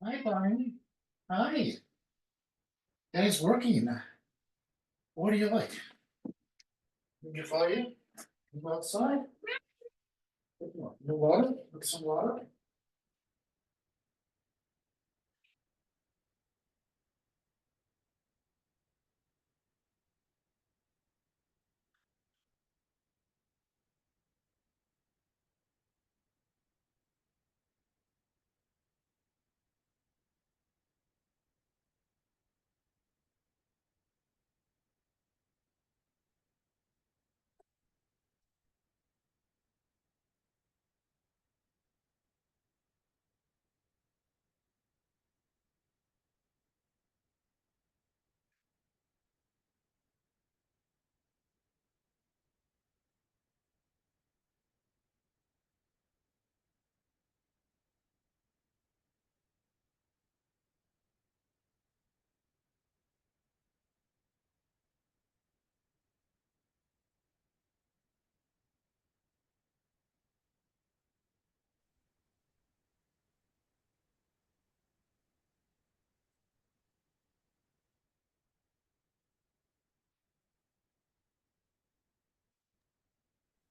Hi, Barney. Hi. Daddy's working. What do you like? Can you follow you? You go outside? No water? Look, some water?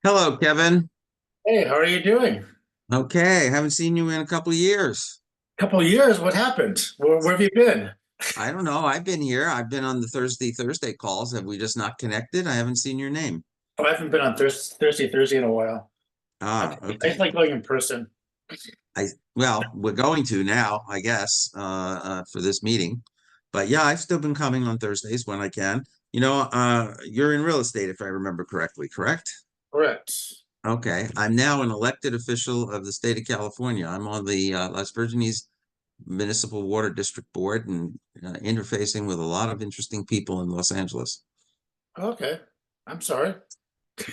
Hello, Kevin. Hey, how are you doing? Okay, haven't seen you in a couple of years. Couple of years, what happened? Where have you been? I don't know. I've been here. I've been on the Thursday calls. Have we just not connected? I haven't seen your name. Oh, I haven't been on Thursday in a while. I, Ah, I just okay. like going in person. Well, we're going to now, I guess, for this meeting. But yeah, I've still been coming on Thursdays when I can. You're in real estate, if I remember correctly, correct? Correct. Okay. I'm now an elected official of the state of California. I'm on the Las Virgenes Municipal Water District Board and interfacing with a lot of interesting people in Los Angeles. Okay. I'm sorry.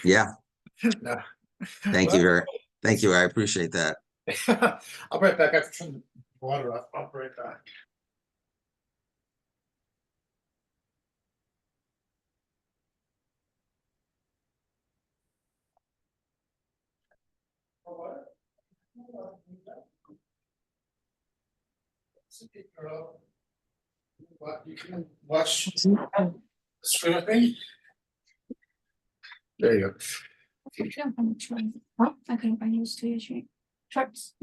Yeah, No. thank you Well, very, thank you. I appreciate that. I'll be right back. I have to turn the water off. I'll be right back. What, you can watch the screen with me? There you go. Oh, I couldn't find those two yesterday. Shorts.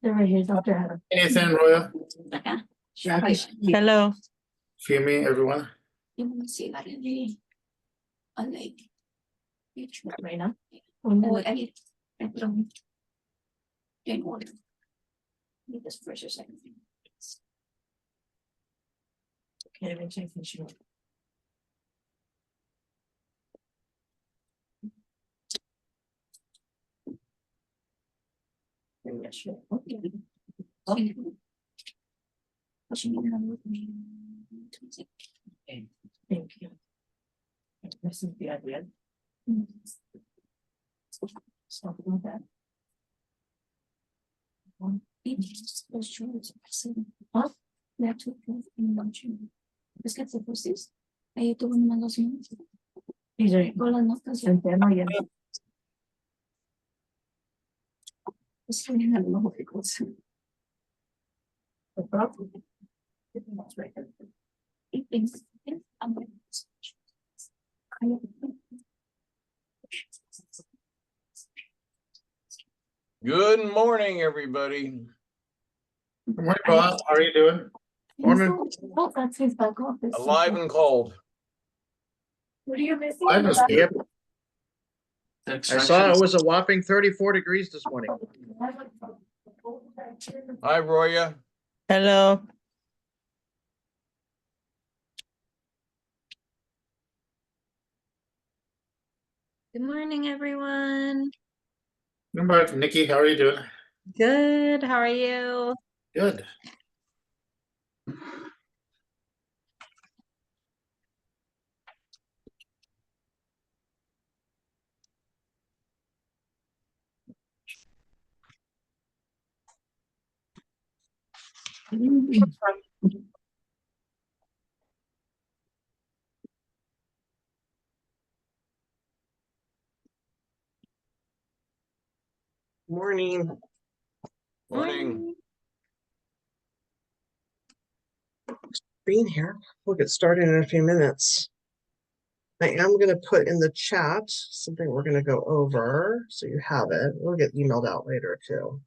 They're right here, Dr. Adam. Anything, Roya? Hello. Feel me, everyone? You want to see that in the like right now? Oh, I don't didn't want to. Need this first or second thing. Okay, I'm checking sure. Yeah, sure. Okay. Okay. Thank you. This is the idea. Stop doing that. Huh? Es que se pusiste. Ahí tuvo unas 2 minutos. Y yo con las notas en tema ya. Es que no lo que cosa. The problem. It's right there. It thinks I'm going Good morning, everybody. Good morning, Bob. How are you doing? Morning. Oh, that's his back office. Alive and cold. What are you missing? I was here. I saw it was a whopping 34 degrees this morning. Hi, Roya. Hello. Good morning, everyone. Good morning, Nikki. How are you doing? Good. How are you? Good. Morning. Morning. being here. We'll get started in a few minutes. I am going to put in the chat something we're going to go over so you have it. We'll get emailed out later too.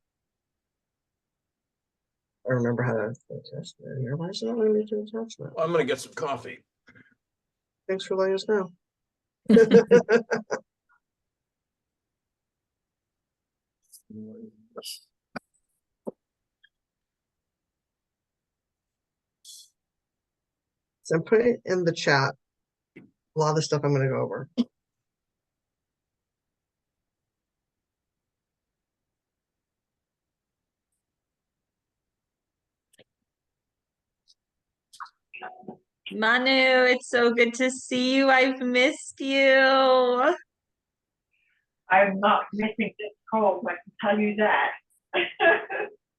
I remember how to attach that here. Why is it not letting me do attachment? I'm gonna get some coffee. Thanks for letting us know. So I'm putting in the chat a lot of the stuff I'm going to go over. Manu, it's so good to see you. I've missed you. I'm not missing this cold, I can tell you that.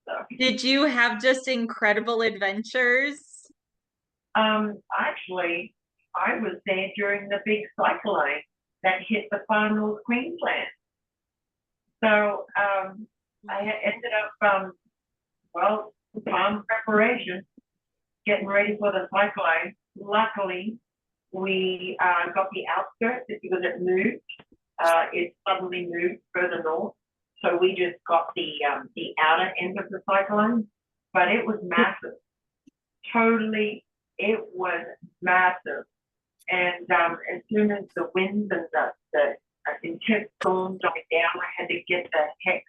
So, Did you have just incredible adventures? actually, I was there during the big cyclone that hit the far north Queensland. So, I ended up, well, farm preparation, getting ready for the cyclone. Luckily, we got the outskirts because it moved. It suddenly moved further north. So we just got the outer end of the cyclone, but it was massive. Totally, it was massive. And as soon as the winds and the intense storm died down, I had to get the heck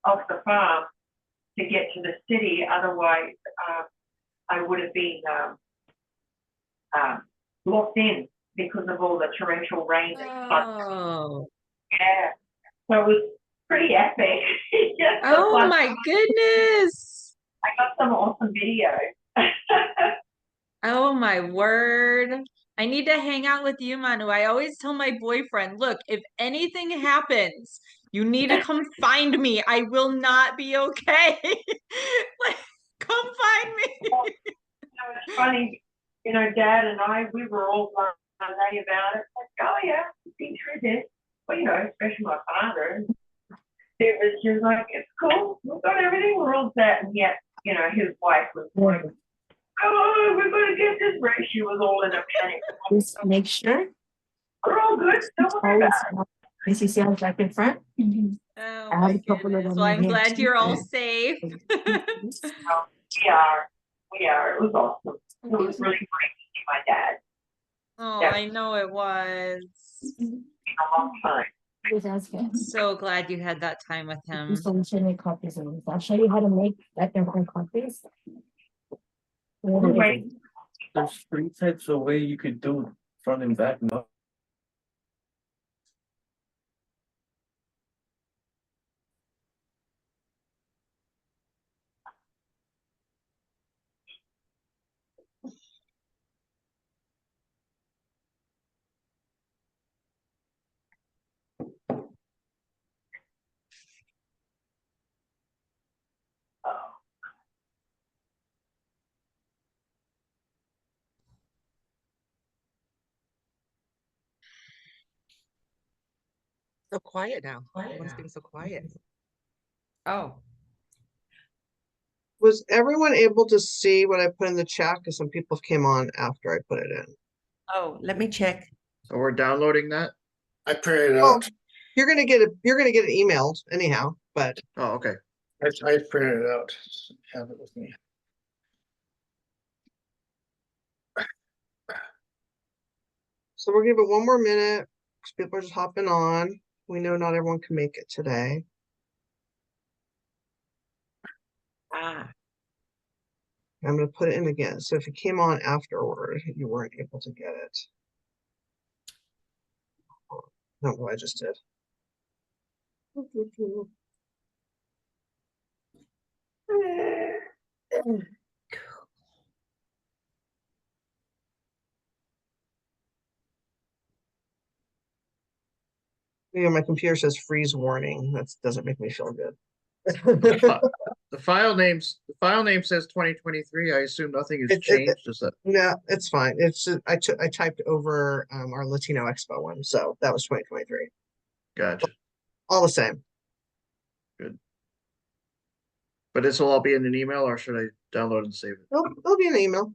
off the farm to get to the city. Otherwise, I would have been locked in because of all the torrential rain. Oh. Yeah, so it was pretty epic. Just Oh my goodness. I got some awesome videos. Oh my word. I need to hang out with you, Manu. I always tell my boyfriend, look, if anything happens, you need to come find me. I will not be okay. Like, come find me. It's funny, Dad and I, we were all blasé about it. Like, oh yeah, we've been through this. Well, especially my father. It was just like, it's cool. We've got everything. We're all set. And yet, his wife was like, oh, we're going to get this right. She was all in a panic. Just make sure. We're all good. Don't worry about it. This is yours back in front. Oh I my have a couple of goodness. them Well, I'm here glad too. you're all safe. We are. It was awesome. It was really great to see my dad Oh, Yeah. I know it was. in a long time. So glad you had that time with him. Show me copies of this. I'll show you how to make black and white copies. Right. There's three types of way you could do front and back. No. So quiet now. Everyone's being so quiet. Oh. Was everyone able to see what I put in the chat? Because some people came on after I put it in. Oh, let me check. So we're downloading that? I printed it Oh, out. you're gonna get it emailed anyhow, but Oh, okay. I printed it out. Have it with me. so we'll give it one more minute because people are just hopping on. We know not everyone can make it today. Ah, I'm gonna put it in again. So if you came on afterward, you weren't able to get it. I don't know what I just did. My computer says freeze warning. That doesn't make me feel good. The file name says 2023. I assume nothing has changed. Is that? No, it's fine. It's I typed over our Latino Expo one, so that was 2023. Gotcha. All the same. Good. But this will all be in an email, or should I download and save it? It'll be an email.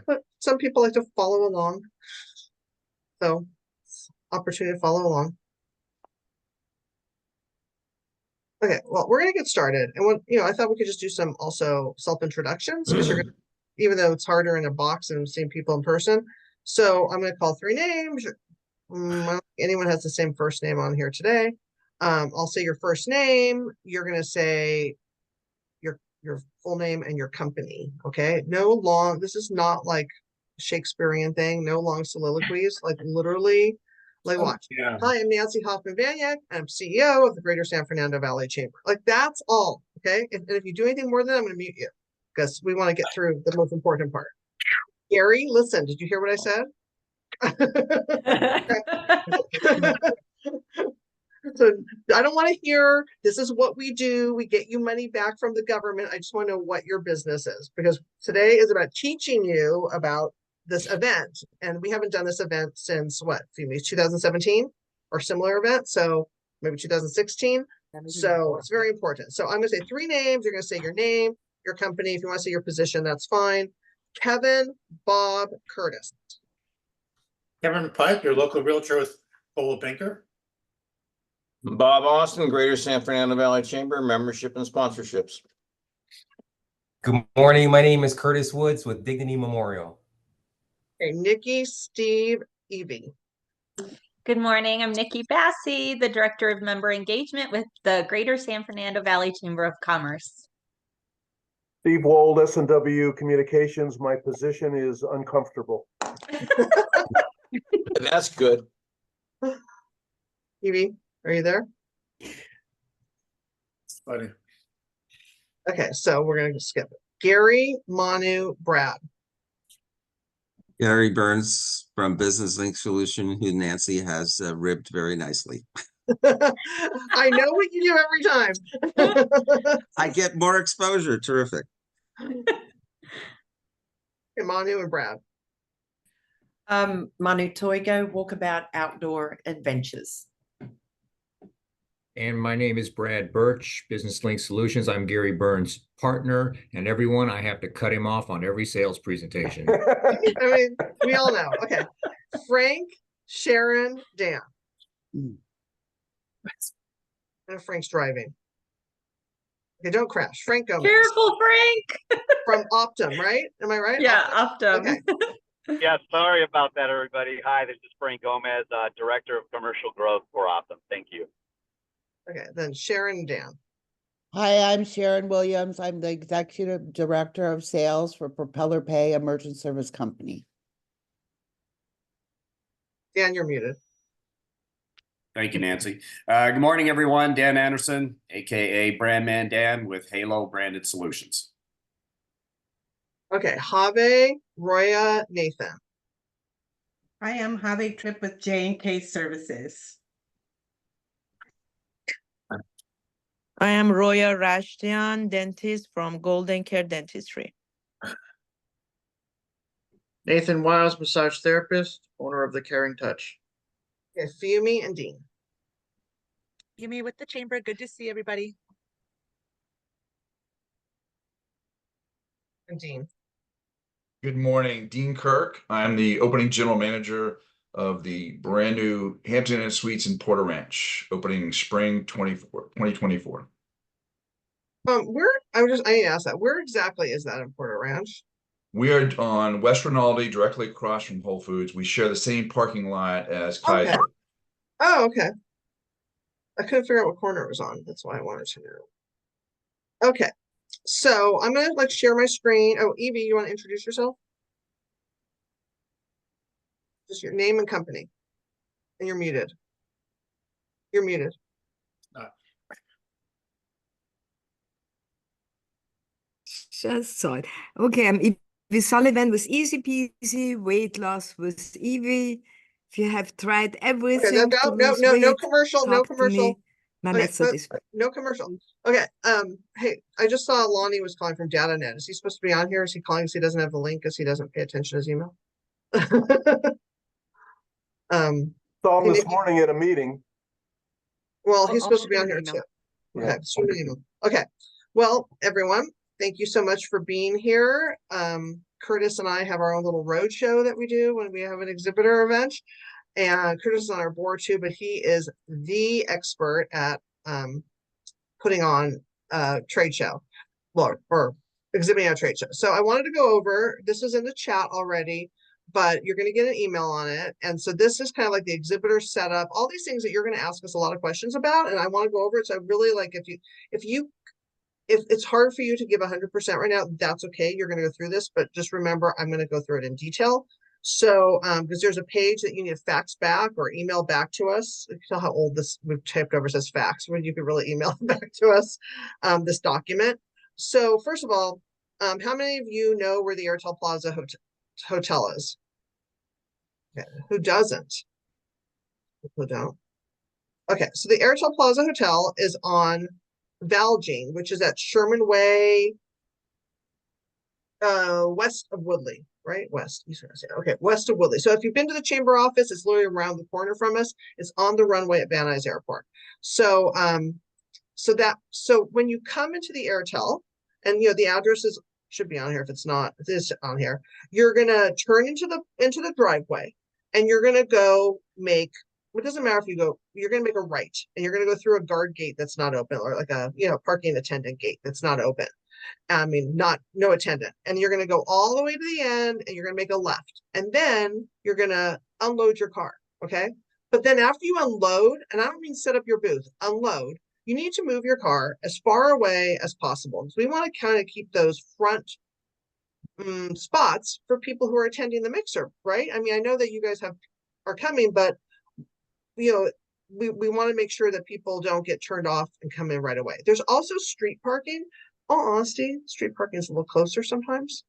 But some people like to follow along. So, opportunity to follow along. Okay, well, we're gonna get started. And what, I thought we could just do some also self-introductions because you're gonna, even though it's harder in a box and seeing people in person. So I'm gonna call 3 names. I don't think anyone has the same first name on here today. I'll say your first name. You're gonna say your full name and your company. Okay, no long. This is not like Shakespearean thing. No long soliloquies. Like literally, like watch. Yeah. Hi, I'm Nancy Hoffman-Vanyak. I'm CEO of the Greater San Fernando Valley Chamber. Like that's all. Okay, and if you do anything more than that, I'm gonna mute you because we want to get through the most important part. Gary, listen. Did you hear what I said? So I don't want to hear this is what we do. We get you money back from the government. I just want to know what your business is because today is about teaching you about this event. And we haven't done this event since what, 2017 or similar event. So maybe 2016. So it's very important. So I'm going to say 3 names. You're going to say your name, your company. If you want to say your position, that's fine. Kevin, Bob, Curtis. Kevin Pike, your local realtor with Coldwell Banker. Bob Austin, Greater San Fernando Valley Chamber, membership and sponsorships. Good morning. My name is Curtis Woods with Dignity Memorial. Okay, Nikki, Steve, Evie. Good morning. I'm Nikki Bassi, the Director of Member Engagement with the Greater San Fernando Valley Chamber of Commerce. Steve Wold, S&W Communications. My position is uncomfortable. That's good. Evie, are you there? Funny. Okay, so we're going to skip it. Gary, Manu, Brad. Gary Burns from Business Link Solution, who Nancy has ribbed very nicely. I know what you do every time. I get more exposure. Terrific. Okay, Manu and Brad. Manu Toigo, Walkabout Outdoor Adventures. And my name is Brad Birch, Business Link Solutions. I'm Gary Burns' partner, and everyone, I have to cut him off on every sales presentation. I mean, we all know. Okay. Frank, Sharon, Dan. And Frank's driving. Okay, don't crash. Frank Gomez. Careful, Frank. From Optum, right? Am I right? Yeah, Optum. Okay. Yeah, sorry about that, everybody. Hi, this is Frank Gomez, Director of Commercial Growth for Optum. Thank you. Okay, then Sharon and Dan. Hi, I'm Sharon Williams. I'm the Executive Director of Sales for Propeller Pay, a merchant service company. Dan, you're muted. Thank you, Nancy. Good morning, everyone. Dan Anderson, aka Brandman Dan with Halo Branded Solutions. Okay, Have, Roya, Nathan. I am Have Trip with J&K Services. I am Roya Rashtian, dentist from Golden Care Dentistry. Nathan Wiles, massage therapist, owner of the Caring Touch. Okay, Fiumi and Dean. Yumi with the chamber. Good to see everybody. And Dean. Good morning, Dean Kirk. I'm the opening general manager of the brand new Hampton Inn Suites in Porter Ranch, opening spring 2024. I need to ask that. Where exactly is that in Porter Ranch? We are on West Rinaldi, directly across from Whole Foods. We share the same parking lot as Kaiser. Okay. Oh, okay. I couldn't figure out what corner it was on. That's why I wanted to know. Okay. So I'm gonna share my screen. Oh, Evie, you want to introduce yourself? Just your name and company. And you're muted. You're muted. Just thought. Okay, I'm Evie Sullivan with Easy Peasy Weight Loss with Evie. If you have tried everything, Okay, no commercial, no commercial. My Okay, method is no commercial. Okay. Hey, I just saw Lonnie was calling from DataNet. Is he supposed to be on here? Is he calling because he doesn't have the link because he doesn't pay attention to his email? Saw him this morning at a meeting. Well, he's supposed to be on here too. Okay, okay. Well, everyone, thank you so much for being here. Curtis and I have our own little road show that we do when we have an exhibitor event. And Curtis is on our board too, but he is the expert at putting on a trade show, well, or exhibiting at a trade show. So I wanted to go over, this is in the chat already, but you're going to get an email on it. And so this is kind of like the exhibitor setup, all these things that you're going to ask us a lot of questions about. And I want to go over it. So I really like, if it's hard for you to give 100% right now, that's okay. You're going to go through this, but just remember, I'm going to go through it in detail. So, because there's a page that you need to fax back or email back to us. You can tell how old this we've typed over says fax, when you could really email back to us this document. So first of all, how many of you know where the Airtel Plaza Hotel is? Okay. Who doesn't? Who don't? Okay, so the Airtel Plaza Hotel is on Valjean, which is at Sherman Way, west of Woodley, right? West, okay, west of Woodley. So if you've been to the chamber office, it's literally around the corner from us. It's on the runway at Van Nuys Airport. So, so when you come into the Airtel, and the address should be on here if it's not, it is on here. You're gonna turn into the driveway, and you're gonna go make. It doesn't matter if you go, you're going to make a right, and you're going to go through a guard gate that's not open, or like a, parking attendant gate that's not open. I mean, no attendant. And you're going to go all the way to the end, and you're going to make a left. And then you're going to unload your car. Okay. But then after you unload, and I don't mean set up your booth, unload, you need to move your car as far away as possible. So we want to kind of keep those front spots for people who are attending the mixer, right? I mean, I know that you guys are coming, but we want to make sure that people don't get turned off and come in right away. There's also street parking. All honesty, street parking is a little closer sometimes,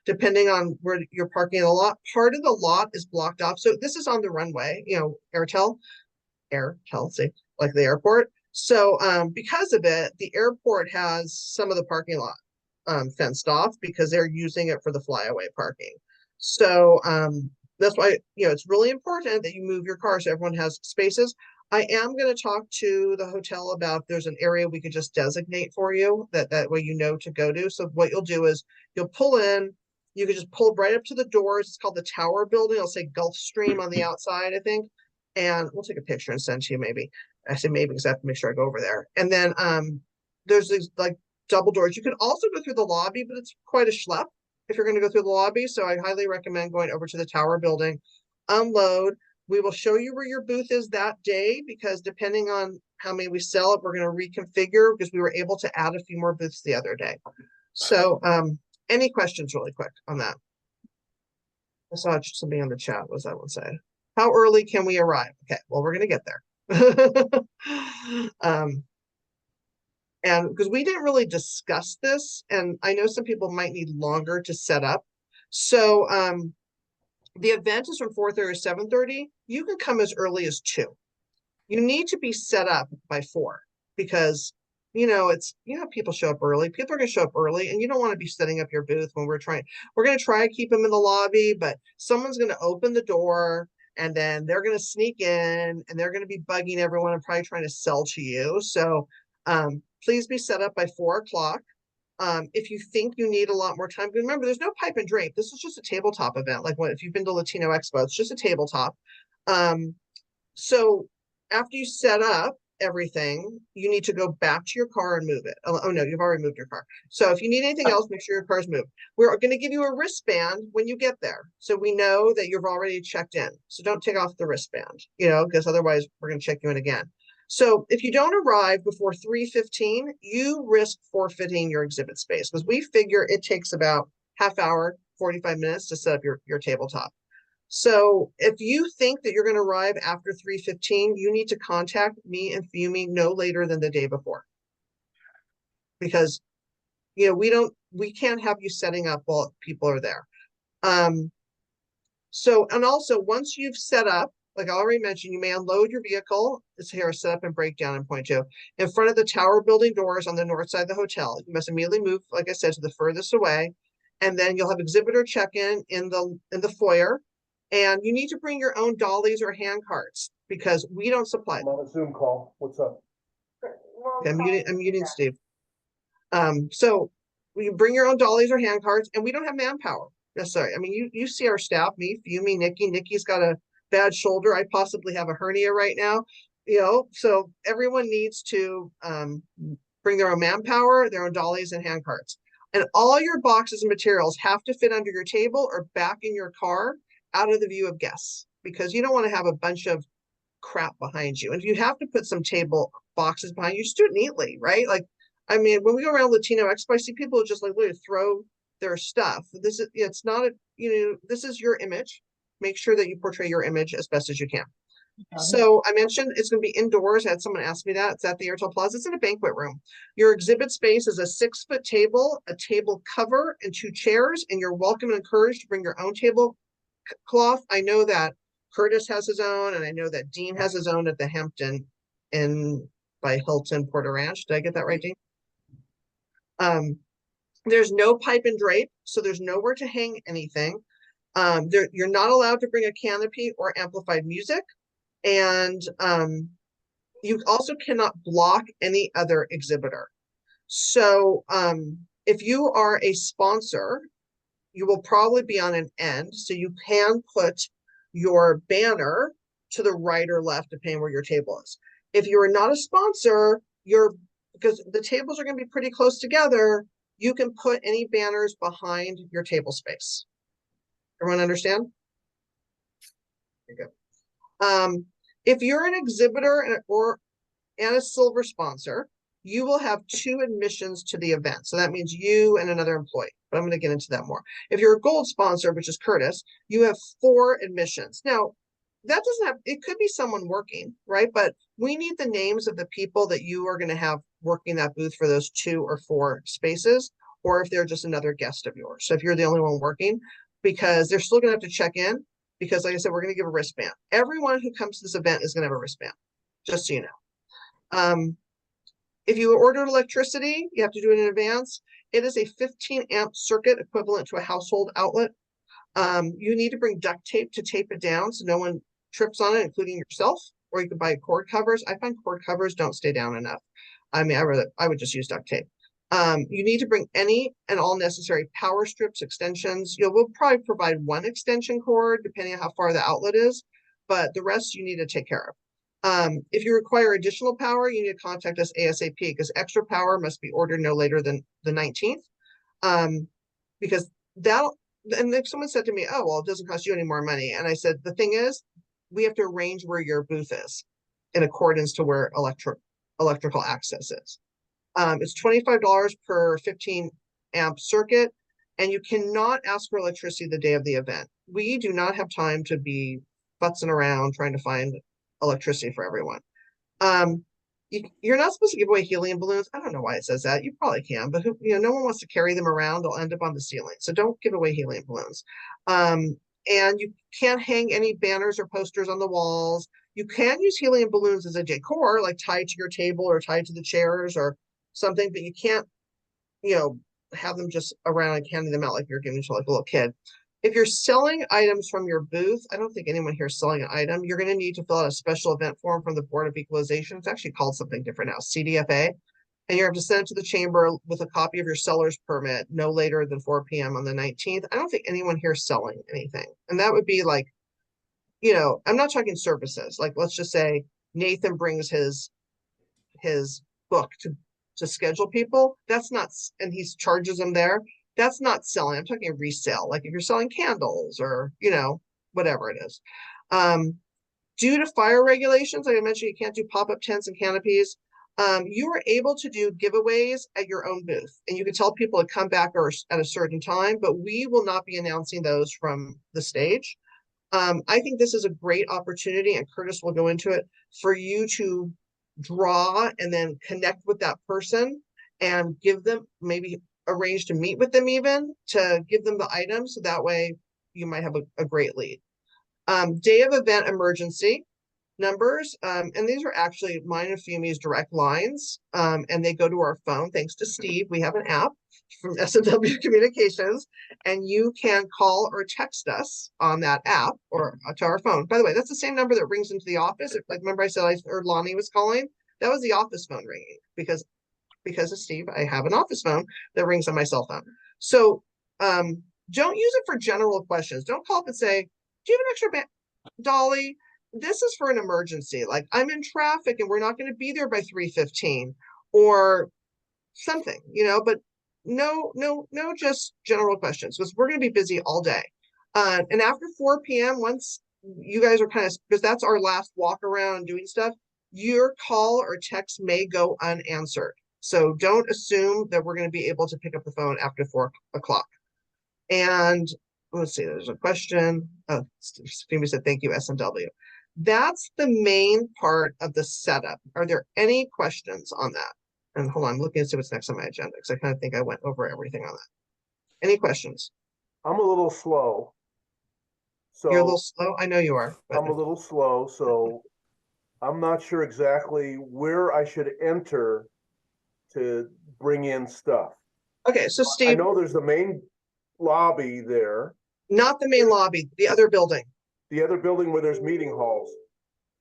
depending on where you're parking in the lot. Part of the lot is blocked off. So this is on the runway, Airtel, say, like the airport. So because of it, the airport has some of the parking lot fenced off because they're using it for the flyaway parking. So that's why, it's really important that you move your car so everyone has spaces. I am going to talk to the hotel about there's an area we could just designate for you that way to go to. So what you'll do is you'll pull in, you can just pull right up to the doors. It's called the Tower Building. It'll say Gulfstream on the outside, I think. And we'll take a picture and send to you maybe. I say maybe because I have to make sure I go over there. And then there's these like double doors. You can also go through the lobby, but it's quite a schlep if you're going to go through the lobby. So I highly recommend going over to the Tower Building, unload. We will show you where your booth is that day, because depending on how many we sell, we're going to reconfigure, because we were able to add a few more booths the other day. So any questions really quick on that? I saw somebody on the chat. What does that one say? How early can we arrive? Okay, well, we're going to get there. And because we didn't really discuss this, and I know some people might need longer to set up. So the event is from 4:30 to 7:30. You can come as early as 2. You need to be set up by 4, because people show up early. People are going to show up early, and you don't want to be setting up your booth when we're going to try to keep them in the lobby, but someone's going to open the door, and then they're going to sneak in, and they're going to be bugging everyone and probably trying to sell to you. So please be set up by 4 o'clock. If you think you need a lot more time, remember, there's no pipe and drape. This is just a tabletop event. Like if you've been to Latino Expo, it's just a tabletop. So after you set up everything, you need to go back to your car and move it. Oh no, you've already moved your car. So if you need anything else, make sure your car's moved. We're going to give you a wristband when you get there, so we know that you've already checked in. So don't take off the wristband, because otherwise we're going to check you in again. So if you don't arrive before 3:15, you risk forfeiting your exhibit space, because we figure it takes about half hour, 45 minutes to set up your tabletop. So if you think that you're going to arrive after 3:15, you need to contact me and Fumi no later than the day before, because we can't have you setting up while people are there. And also, once you've set up, like I already mentioned, you may unload your vehicle. It's here, set up and breakdown in point 2. In front of the Tower Building doors on the north side of the hotel. You must immediately move, like I said, to the furthest away. And then you'll have exhibitor check-in in the foyer. And you need to bring your own dollies or hand carts, because we don't supply them. I'm on a Zoom call. What's up? Okay, I'm muting Steve. So you bring your own dollies or hand carts, and we don't have manpower necessarily. I mean, you see our staff, me, Fumi, Nikki's got a bad shoulder. I possibly have a hernia right now, so everyone needs to bring their own manpower, their own dollies and hand carts. And all your boxes and materials have to fit under your table or back in your car out of the view of guests, because you don't want to have a bunch of crap behind you. And if you have to put some table boxes behind you, just do it neatly, right? Like, I mean, when we go around Latino Expo, I see people just like literally throw their stuff. This is, it's not this is your image. Make sure that you portray your image as best as you can. So I mentioned it's going to be indoors. I had someone ask me that. It's at the Airtel Plaza. It's in a banquet room. Your exhibit space is a 6-foot table, a table cover, and 2 chairs. And you're welcome and encouraged to bring your own tablecloth. I know that Curtis has his own, and I know that Dean has his own at the Hampton Inn by Hilton Porter Ranch. Did I get that right, Dean? There's no pipe and drape, so there's nowhere to hang anything. You're not allowed to bring a canopy or amplified music. And you also cannot block any other exhibitor. So if you are a sponsor, you will probably be on an end, so you can put your banner to the right or left depending where your table is. If you are not a sponsor, because the tables are going to be pretty close together, you can put any banners behind your table space. Everyone understand? There you go. If you're an exhibitor and a silver sponsor, you will have 2 admissions to the event. So that means you and another employee, but I'm going to get into that more. If you're a gold sponsor, which is Curtis, you have 4 admissions. Now, that doesn't have, it could be someone working, right? But we need the names of the people that you are going to have working that booth for those 2 or 4 spaces, or if they're just another guest of yours. So if you're the only one working, because they're still going to have to check in, because like I said, we're going to give a wristband. Everyone who comes to this event is going to have a wristband, just so you know. If you ordered electricity, you have to do it in advance. It is a 15 amp circuit equivalent to a household outlet. You need to bring duct tape to tape it down so no one trips on it, including yourself, or you can buy cord covers. I find cord covers don't stay down enough. I mean, I would just use duct tape. You need to bring any and all necessary power strips, extensions. We'll probably provide 1 extension cord, depending on how far the outlet is, but the rest you need to take care of. If you require additional power, you need to contact us ASAP, because extra power must be ordered no later than the 19th. Because and if someone said to me, oh, well, it doesn't cost you any more money. And I said, the thing is, we have to arrange where your booth is in accordance to where electrical access is. It's $25 per 15 amp circuit, and you cannot ask for electricity the day of the event. We do not have time to be futzing around trying to find electricity for everyone. You're not supposed to give away helium balloons. I don't know why it says that. You probably can, but no one wants to carry them around. They'll end up on the ceiling. So don't give away helium balloons. And you can't hang any banners or posters on the walls. You can use helium balloons as a decor, like tied to your table or tied to the chairs or something, but you can't, have them just around and handing them out like you're giving to like a little kid. If you're selling items from your booth, I don't think anyone here is selling an item. You're going to need to fill out a special event form from the Board of Equalization. It's actually called something different now, CDFA. And you have to send it to the chamber with a copy of your seller's permit no later than 4 p.m. on the 19th. I don't think anyone here is selling anything. And that would be like, I'm not talking services. Like, let's just say Nathan brings his book to schedule people. That's not, and he charges them there. That's not selling. I'm talking resale. Like if you're selling candles or, whatever it is. Due to fire regulations, like I mentioned, you can't do pop-up tents and canopies. You are able to do giveaways at your own booth, and you can tell people to come back at a certain time, but we will not be announcing those from the stage. I think this is a great opportunity, and Curtis will go into it, for you to draw and then connect with that person and give them, maybe arrange to meet with them, even to give them the items. So that way you might have a great lead. Day of event emergency numbers. And these are actually mine and Fumi's direct lines. And they go to our phone. Thanks to Steve, we have an app from S&W Communications, and you can call or text us on that app or to our phone. By the way, that's the same number that rings into the office. Like, remember I said I heard Lonnie was calling? That was the office phone ringing, because because of Steve, I have an office phone that rings on my cell phone. So don't use it for general questions. Don't call up and say, do you have an extra Dolly? This is for an emergency. Like, I'm in traffic and we're not going to be there by 3:15 or something, but no, just general questions, because we're going to be busy all day. And after 4 p.m., once you guys are because that's our last walk around doing stuff, your call or text may go unanswered. So don't assume that we're going to be able to pick up the phone after 4 o'clock. And let's see, there's a question. Oh, Stevie said, thank you, S&W. That's the main part of the setup. Are there any questions on that? And hold on, I'm looking to see what's next on my agenda, because I kind of think I went over everything on that. Any questions? I'm a little slow. So You're a little slow? I know you are. I'm a little slow, so I'm not sure exactly where I should enter to bring in stuff. Okay, so Steve. I know there's the main lobby there. Not the main lobby, the other building. The other building where there's meeting halls.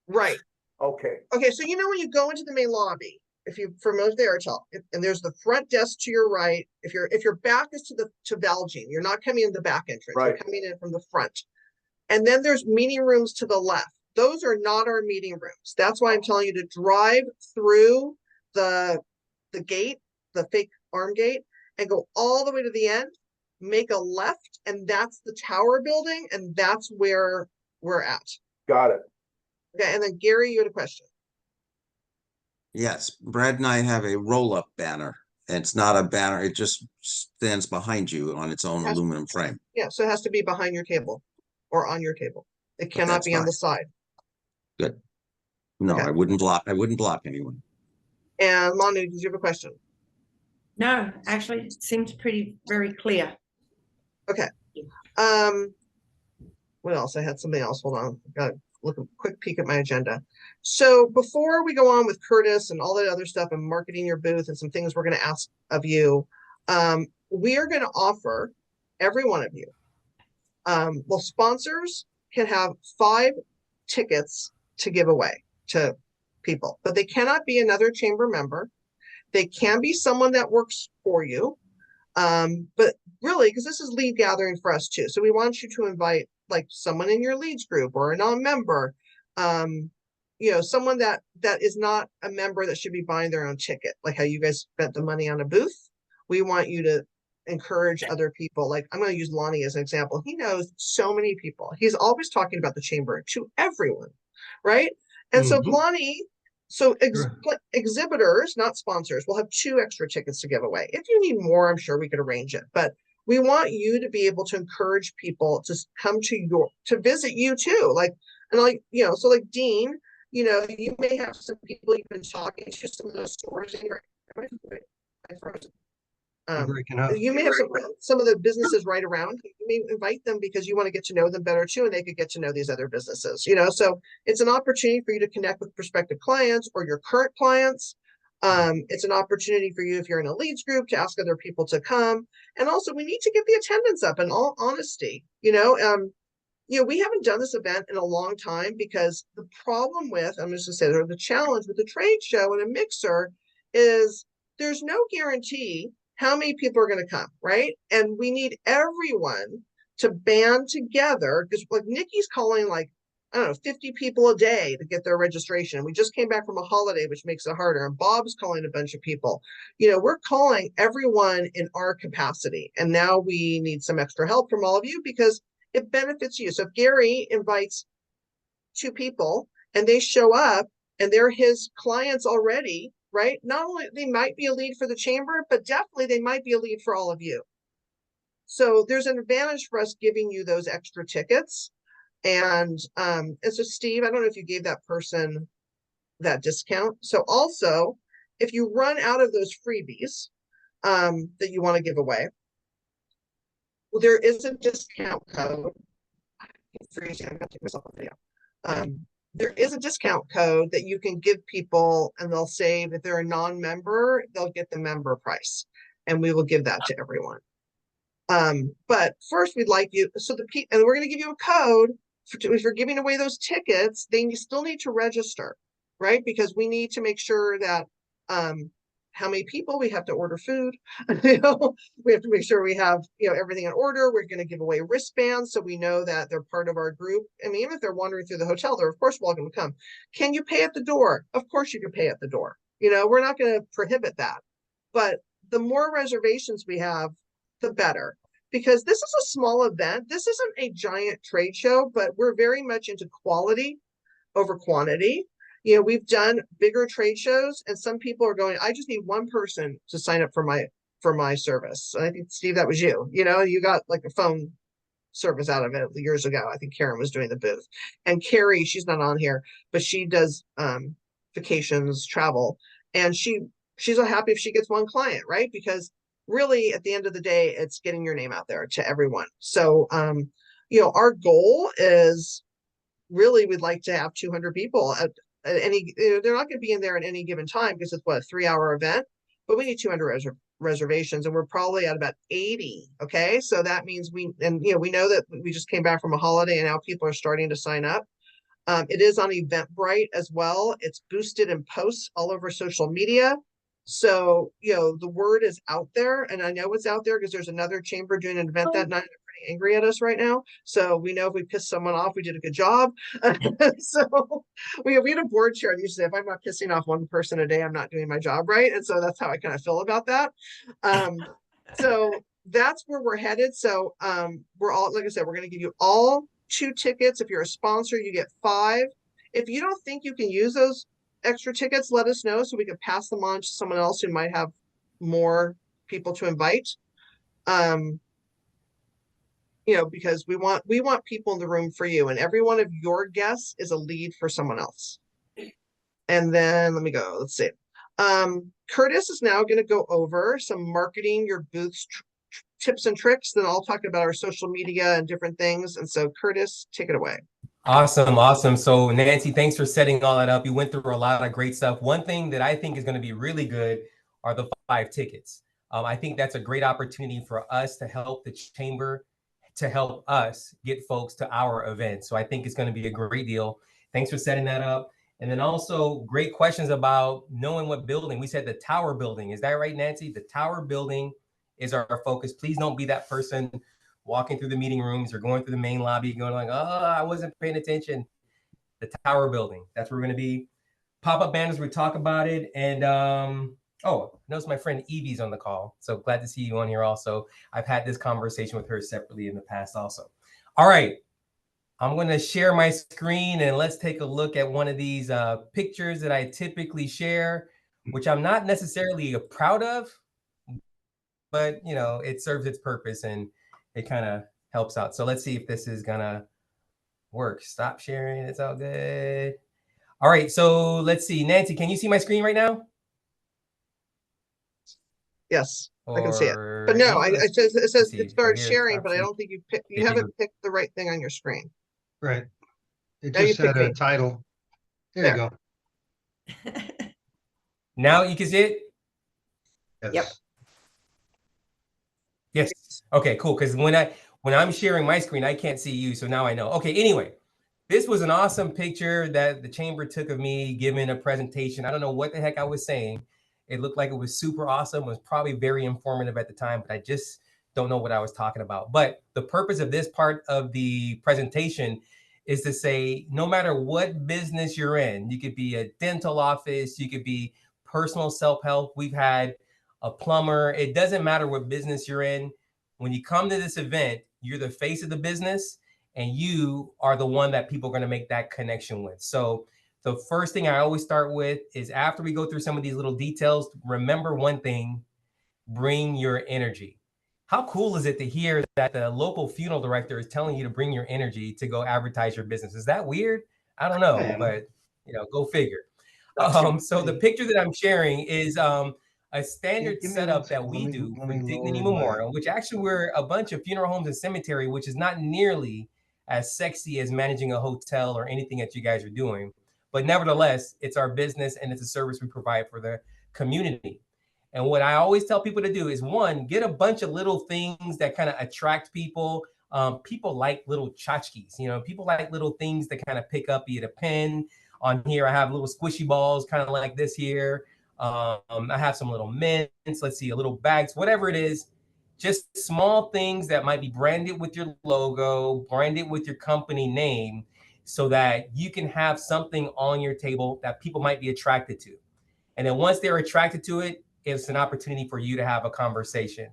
Right. Okay. Okay, so when you go into the main lobby, if you for most the Airtel, and there's the front desk to your right. If your back is to Valjean, you're not coming in the back entrance. Right. You're coming in from the front. And then there's meeting rooms to the left. Those are not our meeting rooms. That's why I'm telling you to drive through the gate, the fake arm gate, and go all the way to the end, make a left, and that's the tower building, and that's where we're at. Got it. Okay, and then Gary, you had a question. Yes, Brad and I have a roll-up banner. It's not a banner, it just stands behind you on its own aluminum frame. Yeah, so it has to be behind your table or on your table. It cannot that's be on fine. the side. Good. No, Okay. I wouldn't block anyone. And Manu, did you have a question? No, actually, it seems very clear. Okay. What else? I had something else. Hold on. I've got to look a quick peek at my agenda. So before we go on with Curtis and all that other stuff and marketing your booth and some things we're going to ask of you, we are going to offer every one of you. Well, sponsors can have 5 tickets to give away to people, but they cannot be another chamber member. They can be someone that works for you. But really, because this is lead gathering for us too. So we want you to invite like someone in your leads group or a non-member, someone that is not a member that should be buying their own ticket, like how you guys spent the money on a booth. We want you to encourage other people. Like I'm going to use Lonnie as an example. He knows so many people. He's always talking about the chamber to everyone, right? And so Lonnie, exhibitors, not sponsors, will have 2 extra tickets to give away. If you need more, I'm sure we could arrange it. But we want you to be able to encourage people to come to visit you too. Like Dean, you may have some people you've been talking to, some of those stores in your you may have some of the businesses right around. You may invite them because you want to get to know them better too, and they could get to know these other businesses. So it's an opportunity for you to connect with prospective clients or your current clients. It's an opportunity for you if you're in a leads group to ask other people to come. And also, we need to get the attendance up. In all honesty, we haven't done this event in a long time because the problem with, I'm just going to say, the challenge with the trade show and a mixer is there's no guarantee how many people are going to come, right? And we need everyone to band together because like Nikki's calling 50 people a day to get their registration. We just came back from a holiday, which makes it harder. And Bob's calling a bunch of people. We're calling everyone in our capacity. And now we need some extra help from all of you because it benefits you. So if Gary invites 2 people and they show up and they're his clients already, right? Not only they might be a lead for the chamber, but definitely they might be a lead for all of you. So there's an advantage for us giving you those extra tickets. And so Steve, I don't know if you gave that person that discount. So also, if you run out of those freebies that you want to give away, well, there is a discount code. I'm going to take myself a video. There is a discount code that you can give people, and they'll save. If they're a non-member, they'll get the member price, and we will give that to everyone. But first, we'd like you. And we're going to give you a code. If you're giving away those tickets, then you still need to register, right? Because we need to make sure that how many people, we have to order food. You know, we have to make sure we have, you know, everything in order. We're going to give away wristbands so we know that they're part of our group. I mean, even if they're wandering through the hotel, they're of course welcome to come. Can you pay at the door? Of course you can pay at the door. You know, we're not going to prohibit that. But the more reservations we have, the better. Because this is a small event. This isn't a giant trade show, but we're very much into quality over quantity. You know, we've done bigger trade shows and some people are going, I just need one person to sign up for my service. And I think, Steve, that was you. You know, you got like a phone service out of it years ago. I think Karen was doing the booth. And Carrie, she's not on here, but she does vacations, travel. And she's so happy if she gets one client, right? Because really, at the end of the day, it's getting your name out there to everyone. So, you know, our goal is really, we'd like to have 200 people at any, you know, they're not going to be in there at any given time because it's what, a 3-hour event, but we need 200 reservations and we're probably at about 80. Okay. So that means you know, we know that we just came back from a holiday and now people are starting to sign up. It is on Eventbrite as well. It's boosted in posts all over social media. So, you know, the word is out there and I know it's out there because there's another chamber doing an event that night. They're pretty angry at us right now. So we know if we piss someone off, we did a good job. So we had a board chair that used to say, if I'm not pissing off one person a day, I'm not doing my job right. And so that's how I kind of feel about that. So that's where we're headed. So we're all, like I said, we're going to give you all 2 tickets. If you're a sponsor, you get 5. If you don't think you can use those extra tickets, let us know so we can pass them on to someone else who might have more people to invite. You know, because we want people in the room for you, and every one of your guests is a lead for someone else. And then let me go. Let's see. Curtis is now going to go over some marketing your booths tips and tricks. Then I'll talk about our social media and different things. And so Curtis, take it away. Awesome. So Nancy, thanks for setting all that up. You went through a lot of great stuff. One thing that I think is going to be really good are the 5 tickets. I think that's a great opportunity for us to help the chamber, to help us get folks to our event. So I think it's going to be a great deal. Thanks for setting that up. And then also great questions about knowing what building. We said the tower building. Is that right, Nancy? The tower building is our focus. Please don't be that person walking through the meeting rooms or going through the main lobby going like, oh, I wasn't paying attention. The tower building, that's where we're going to be. Pop-up banners, we talk about it. And oh, notice my friend Evie's on the call. So glad to see you on here also. I've had this conversation with her separately in the past also. All right, I'm going to share my screen and let's take a look at one of these pictures that I typically share, which I'm not necessarily proud of, but you know, it serves its purpose and it kind of helps out. So let's see if this is gonna work. Stop sharing, it's all good. All right, so let's see. Nancy, can you see my screen right now? Yes, I can see it. But no, it says it started sharing, but I don't think you haven't picked the right thing on your screen. Right. It Now you just had pick a me. title. There you go. Now you can see it? Yes. Yep. Yes. Okay, cool. Because when I'm sharing my screen, I can't see you. So now I know. Okay, anyway, this was an awesome picture that the chamber took of me giving a presentation. I don't know what the heck I was saying. It looked like it was super awesome. It was probably very informative at the time, but I just don't know what I was talking about. But the purpose of this part of the presentation is to say, no matter what business you're in, you could be a dental office, you could be personal self-help. We've had a plumber. It doesn't matter what business you're in. When you come to this event, you're the face of the business and you are the one that people are going to make that connection with. So the first thing I always start with is after we go through some of these little details, remember one thing, bring your energy. How cool is it to hear that the local funeral director is telling you to bring your energy to go advertise your business? Is that weird? I don't know, but you know, go figure. So the picture that I'm sharing is a standard setup that we do for Dignity Memorial, which actually we're a bunch of funeral homes and cemetery, which is not nearly as sexy as managing a hotel or anything that you guys are doing. But nevertheless, it's our business and it's a service we provide for the community. And what I always tell people to do is, one, get a bunch of little things that kind of attract people. People like little tchotchkes, you know, people like little things that kind of pick up, be it a pen. On here, I have little squishy balls, kind of like this here. I have some little mints, let's see, a little bags, whatever it is, just small things that might be branded with your logo, branded with your company name, so that you can have something on your table that people might be attracted to. And then once they're attracted to it, it's an opportunity for you to have a conversation.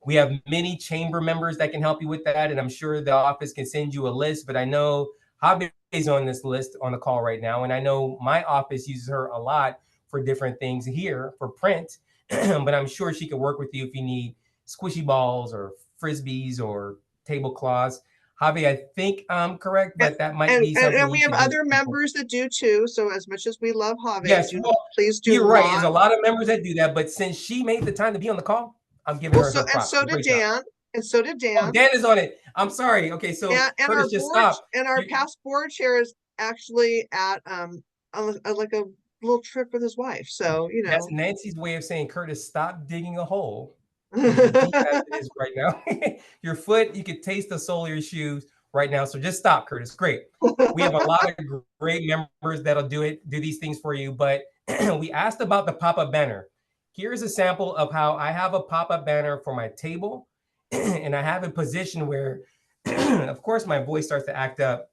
We have many chamber members that can help you with that. And I'm sure the office can send you a list, but I know Javi is on this list on the call right now. And I know my office uses her a lot for different things here for print, but I'm sure she can work with you if you need squishy balls or frisbees or tablecloths. Javi, I think I'm correct, but that might be something. And we have other members that do too. So as much as we love Javi, yes, well, please do. You're right. There's a lot of members that do that, but since she made the time to be on the call, I'm giving her her props. So did Dan. And so did Dan. Oh, Dan is on it. I'm sorry. Okay, so and Curtis, our just board, stop. and our past board chair is actually at like a little trip with his wife. So you know, that's Nancy's way of saying, Curtis, stop digging a hole. Deep as it is right now. Your foot, you could taste the sole of your shoes right now. So just stop, Curtis. Great. We have a lot of great members that'll do these things for you. But we asked about the pop-up banner. Here's a sample of how I have a pop-up banner for my table. And I have a position where, of course, my voice starts to act up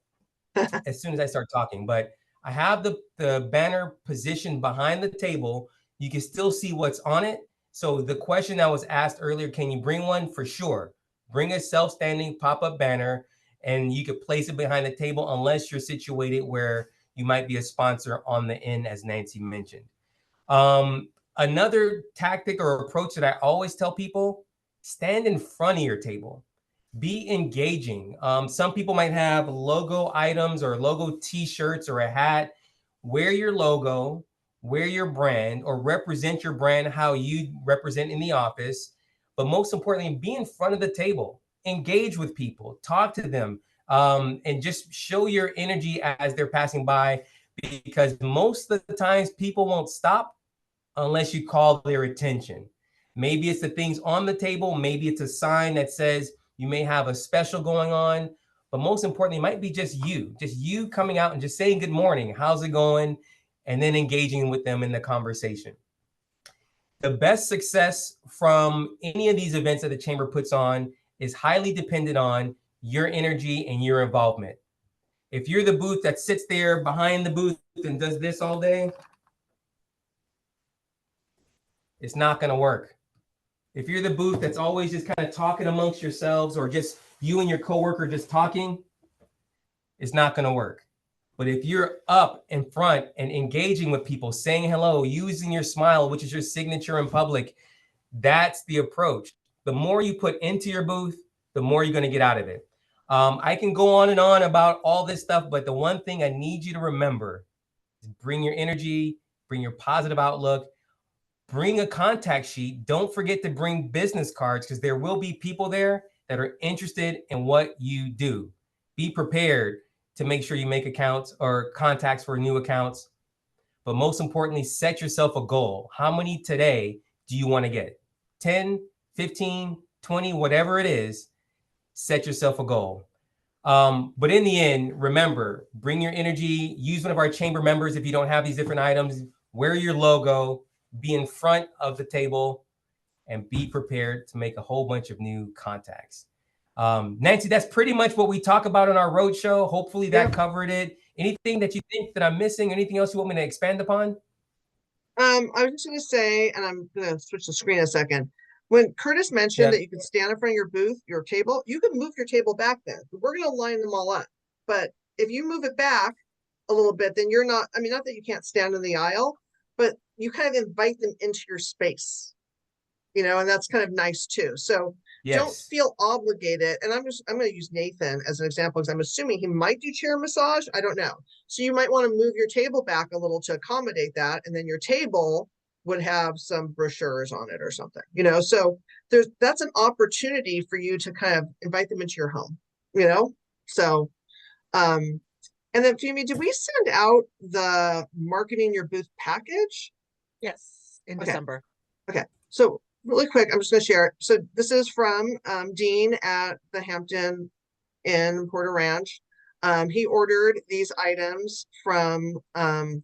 as soon as I start talking. But I have the banner positioned behind the table. You can still see what's on it. So the question that was asked earlier, can you bring one? For sure. Bring a self-standing pop-up banner, and you could place it behind the table unless you're situated where you might be a sponsor on the end, as Nancy mentioned. Another tactic or approach that I always tell people, stand in front of your table. Be engaging. Some people might have logo items or logo t-shirts or a hat. Wear your logo, wear your brand, or represent your brand how you represent in the office. But most importantly, be in front of the table. Engage with people. Talk to them. And just show your energy as they're passing by, because most of the times people won't stop unless you call their attention. Maybe it's the things on the table. Maybe it's a sign that says you may have a special going on. But most importantly, it might be just you coming out and just saying good morning, how's it going? And then engaging with them in the conversation. The best success from any of these events that the chamber puts on is highly dependent on your energy and your involvement. If you're the booth that sits there behind the booth and does this all day, it's not going to work. If you're the booth that's always just kind of talking amongst yourselves, or just you and your coworker just talking, it's not going to work. But if you're up in front and engaging with people, saying hello, using your smile, which is your signature in public, that's the approach. The more you put into your booth, the more you're going to get out of it. I can go on and on about all this stuff, but the one thing I need you to remember is bring your energy, bring your positive outlook, bring a contact sheet. Don't forget to bring business cards, because there will be people there that are interested in what you do. Be prepared to make sure you make accounts or contacts for new accounts. But most importantly, set yourself a goal. How many today do you want to get? 10, 15, 20, whatever it is, set yourself a goal. But in the end, remember, bring your energy, use one of our chamber members if you don't have these different items, wear your logo, be in front of the table, and be prepared to make a whole bunch of new contacts. Nancy, that's pretty much what we talk about on our roadshow. Hopefully that covered it. Anything that you think that I'm missing? Anything else you want me to expand upon? I was just going to say, and I'm going to switch the screen a second. When Curtis mentioned that you can stand in front of your booth, your table, you can move your table back then. We're going to line them all up. But if you move it back a little bit, then you're not, I mean, not that you can't stand in the aisle, but you kind of invite them into your space, you know, and that's kind of nice too. So don't feel obligated. And I'm going to use Nathan as an example, because I'm assuming he might do chair massage. I don't know. So you might want to move your table back a little to accommodate that. And then your table would have some brochures on it or something, you know? So that's an opportunity for you to kind of invite them into your home, you know? So, and then Fumi, did we send out the marketing your booth package? Yes, in December. Okay. So really quick, I'm just going to share it. So this is from Dean at the Hampton Inn Porter Ranch. He ordered these items from Dan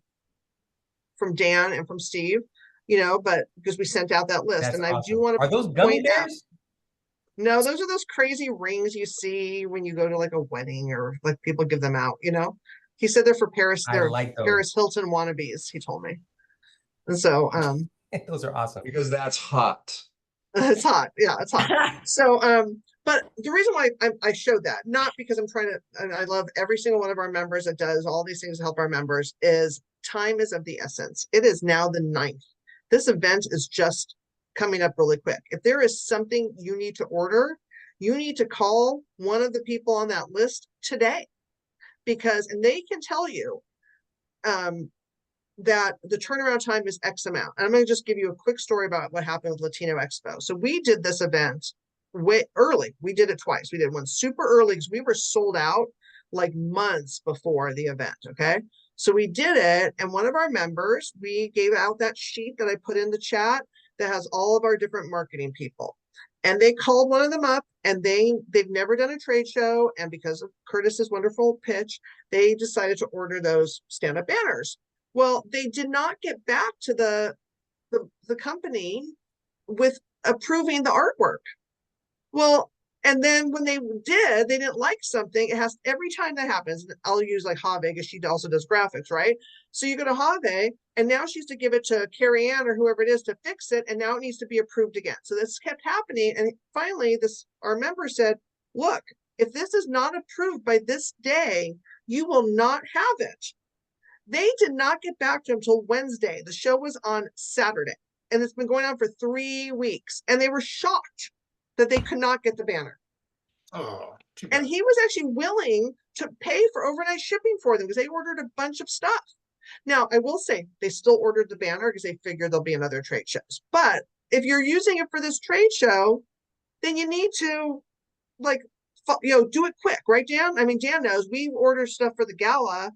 and from Steve. you know, but because we sent out that list, That's and I do awesome. want Are to those gummy point out. bears? No, those are those crazy rings you see when you go to like a wedding or like people give them out, you know? He said they're for Paris, I they're like those. Paris Hilton wannabes, he told me. And so Those are awesome. Because that's hot. it's hot. Yeah, it's hot. So but the reason why I showed that, not because I'm trying to, and I love every single one of our members that does all these things to help our members, is time is of the essence. It is now the 9th. This event is just coming up really quick. If there is something you need to order, you need to call one of the people on that list today, because, and they can tell you that the turnaround time is X amount. And I'm going to just give you a quick story about what happened with Latino Expo. So we did this event way early. We did it twice. We did one super early because we were sold out like months before the event. Okay. So we did it. And one of our members, we gave out that sheet that I put in the chat that has all of our different marketing people. And they called one of them up, and they've never done a trade show. And because of Curtis's wonderful pitch, they decided to order those stand-up banners. Well, they did not get back to the company with approving the artwork. Well, and then when they did, they didn't like something. It has, every time that happens, I'll use like Have, because she also does graphics, right? So you go to Have, and now she has to give it to Carrie Ann or whoever it is to fix it, and now it needs to be approved again. So this kept happening, and finally our member said, look, if this is not approved by this day, you will not have it. They did not get back to him until Wednesday. The show was on Saturday, and it's been going on for 3 weeks, and they were shocked that they could not get the banner. Oh, and he was actually willing to pay for overnight shipping for them because they ordered a bunch of stuff. Now, I will say they still ordered the banner because they figured there'll be another trade shows. But if you're using it for this trade show, then you need to do it quick, right, Dan? I mean, Dan knows we order stuff for the gala,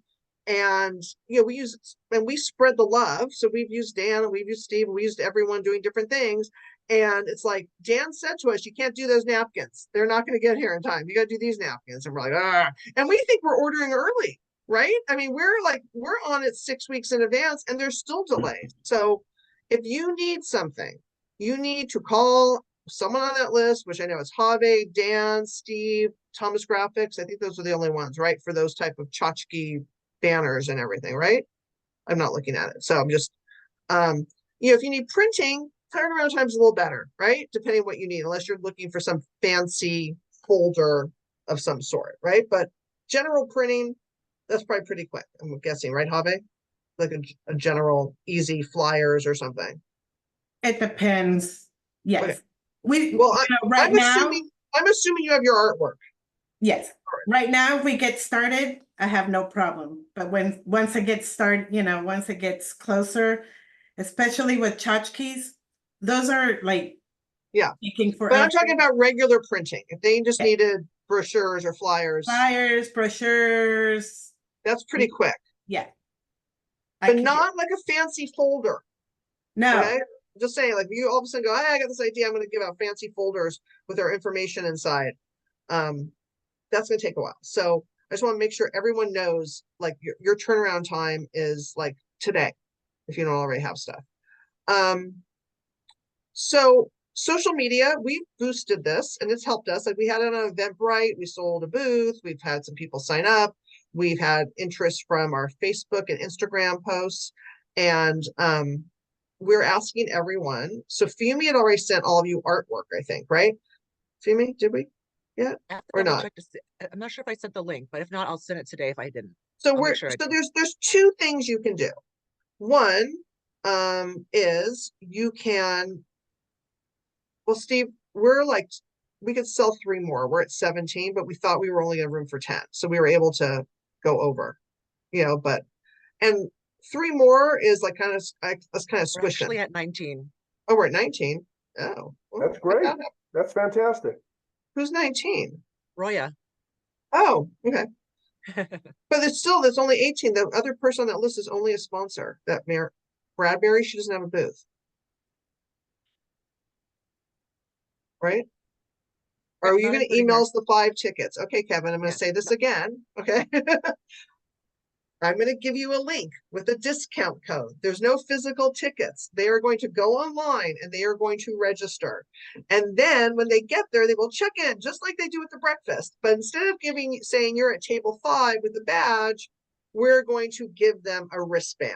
and we spread the love. So we've used Dan, and we've used Steve, and we used everyone doing different things. And it's like Dan said to us, you can't do those napkins. They're not going to get here in time. You got to do these napkins. And we're like, ah. And we think we're ordering early, right? I mean, we're on it 6 weeks in advance, and there's still delays. So if you need something, you need to call someone on that list, which I know is Have, Dan, Steve, Thomas Graphics. I think those are the only ones, right? For those type of tchotchke banners and everything, right? I'm not looking at it. So I'm just, if you need printing, turnaround time's a little better, right? Depending on what you need, unless you're looking for some fancy folder of some sort, right? But general printing, that's probably pretty quick, I'm guessing, right, Have? Like a general easy flyers or something. It depends. Yes. Okay. Right now, I'm assuming you have your artwork. yes. Right now, if we get started, I have no problem. But once it gets started, once it gets closer, especially with tchotchkes, those are like taking forever. But I'm talking about regular printing. If they just needed brochures or flyers. Brochures. That's pretty quick. Yeah. But not like a fancy folder. No. Okay? Just saying, like, you all of a sudden go, hey, I got this idea. I'm going to give out fancy folders with our information inside. That's going to take a while. So I just want to make sure everyone knows, like, your turnaround time is like today, if you don't already have stuff. So social media, we boosted this, and it's helped us. Like, we had it on Eventbrite, we sold a booth, we've had some people sign up, we've had interest from our Facebook and Instagram posts, and we're asking everyone. So Fumi had already sent all of you artwork, I think, right? Fumi, did we? Yeah, or not? I'm not sure if I sent the link, but if not, I'll send it today if I didn't. So there's two things you can do. One is you can, well, Steve, we could sell 3 more. We're at 17, but we thought we were only in room for 10. So we were able to go over, and 3 more is like kind of squishing. We're actually at 19. Oh, we're at 19. Oh, well, that's great. That's fantastic. Who's 19? Roya. Oh, okay. But there's only 18. The other person on that list is only a sponsor. That Bradbury, she doesn't have a booth. Right? Or are you going to email us the 5 tickets? Okay, Kevin, I'm going to say this again. Okay. I'm going to give you a link with a discount code. There's no physical tickets. They are going to go online and they are going to register. And then when they get there, they will check in just like they do at the breakfast. But instead of saying you're at table 5 with the badge, we're going to give them a wristband,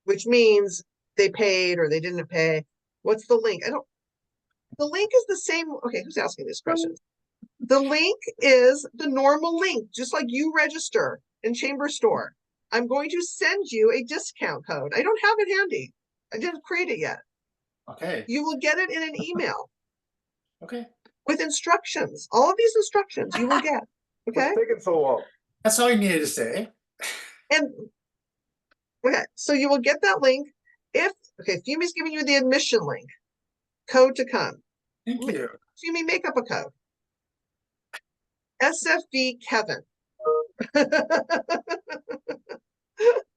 which means they paid or they didn't pay. What's the link? The link is the same. Okay, who's asking these questions? The link is the normal link, just like you register in Chamber Store. I'm going to send you a discount code. I don't have it handy. I didn't create it yet. Okay. You will get it in an email. Okay. With instructions. All of these instructions you will get. Okay. What's taking so long? That's all you needed to say. And okay, so you will get that link. Fumi's giving you the admission link. Code to come. Thank you. Fumi, make up a code. SFV Kevin.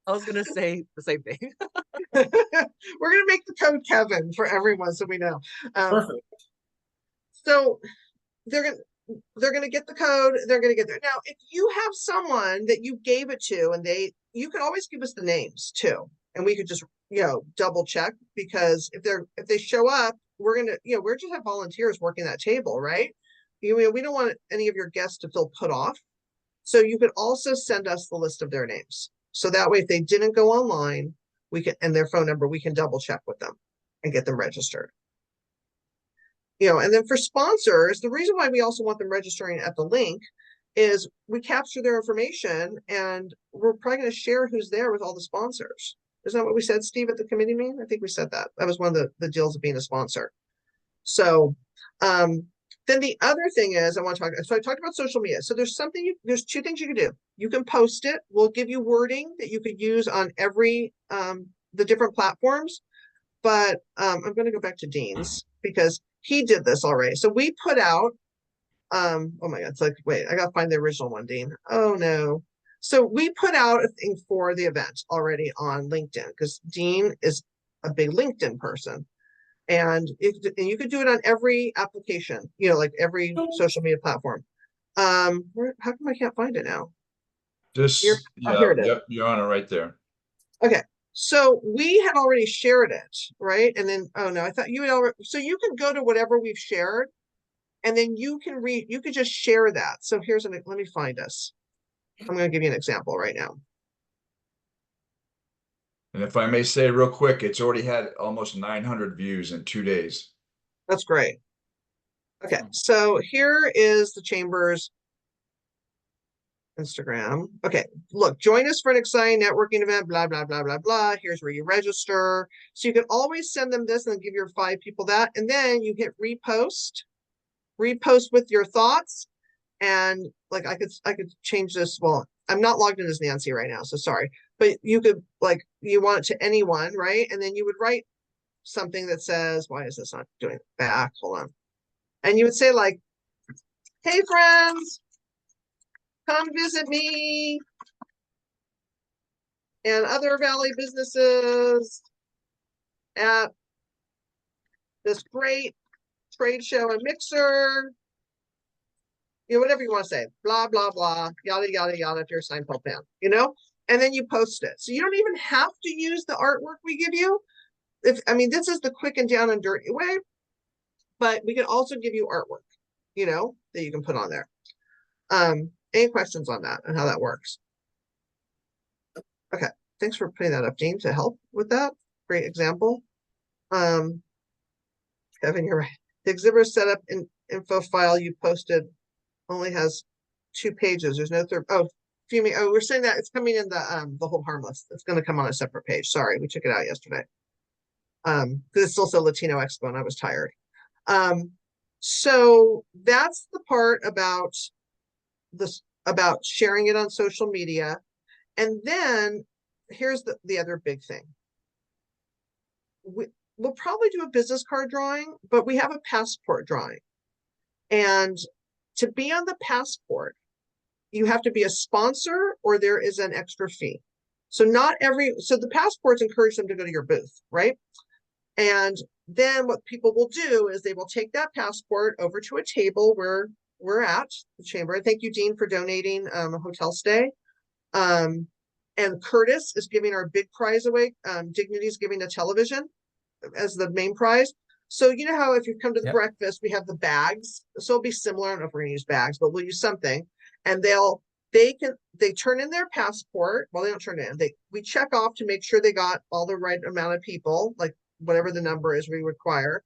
I was gonna say the same thing. We're gonna make the code Kevin for everyone so we know. Perfect. So they're gonna get the code, they're gonna get there. Now, if you have someone that you gave it to and you could always give us the names too. And we could just, double check, because if they show up, we're gonna, we're just have volunteers working that table, right? We don't want any of your guests to feel put off. So you could also send us the list of their names. So that way, if they didn't go online, and their phone number, we can double check with them and get them registered. And then for sponsors, the reason why we also want them registering at the link is we capture their information and we're probably going to share who's there with all the sponsors. Isn't that what we said, Steve, at the committee meeting? I think we said that. That was one of the deals of being a sponsor. So then the other thing is I talked about social media. So there's 2 things you can do. You can post it. We'll give you wording that you could use on every the different platforms. But I'm going to go back to Dean's because he did this already. So we put out, oh my God, it's like, wait, I got to find the original one, Dean. Oh no. So we put out a thing for the event already on LinkedIn because Dean is a big LinkedIn person. And you could do it on every application, like every social media platform. How come I can't find it now? Here it is. Yep, you're on it right there. Okay. So we had already shared it, right? And then, oh no, I thought you had already, so you can go to whatever we've shared and then you could just share that. So let me find us. I'm going to give you an example right now. And if I may say real quick, it's already had almost 900 views in 2 days. That's great. Okay. So here is the Chamber's Instagram. Okay, look, join us for an exciting networking event, blah, blah, blah, blah, blah. Here's where you register. So you can always send them this and then give your 5 people that. And then you hit repost with your thoughts. And like, I could change this. Well, I'm not logged in as Nancy right now, so sorry. But you could, like, you want it to anyone, right? And then you would write something that says, why is this not doing it back? Hold on. And you would say like, hey friends, come visit me and other Valley businesses at this great trade show and mixer. Whatever you want to say, blah, blah, blah, yada, yada, yada, if you're a Seinfeld fan, and then you post it. So you don't even have to use the artwork we give you. This is the quick and down and dirty way, but we can also give you artwork, that you can put on there. Any questions on that and how that works? Okay, thanks for putting that up, Dean, to help with that. Great example. Kevin, you're right. The exhibitor setup info file you posted only has 2 pages. There's no third. Oh, Fumi. Oh, we're saying that it's coming in the hold harmless. It's going to come on a separate page. Sorry, we took it out yesterday. Because it's also Latino Expo and I was tired. So that's the part about sharing it on social media. And then here's the other big thing. We'll probably do a business card drawing, but we have a passport drawing. And to be on the passport, you have to be a sponsor or there is an extra fee. So the passports encourage them to go to your booth, right? And then what people will do is they will take that passport over to a table where we're at the chamber. And thank you, Dean, for donating a hotel stay. And And Curtis is giving our big prize away. Dignity's giving a television as the main prize. So you know how if you come to the breakfast, we have the bags. So it'll be similar. I don't know if we're gonna use bags, but we'll use something. And they turn in their passport. Well, they don't turn it in. We check off to make sure they got all the right amount of people, like whatever the number is we require.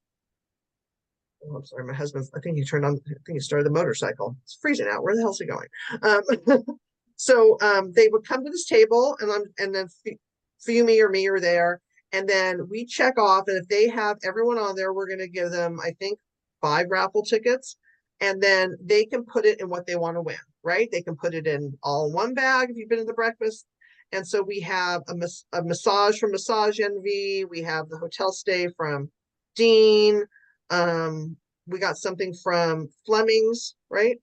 Oh, I'm sorry, my husband's, I think he started the motorcycle. It's freezing out. Where the hell's he going? So they would come to this table and then Fumi or me are there. And then we check off, and if they have everyone on there, we're going to give them, I think, 5 raffle tickets, and then they can put it in what they want to win, right? They can put it in all in one bag if you've been to the breakfast. And so we have a massage from Massage Envy. We have the hotel stay from Dean. We got something from Fleming's, right?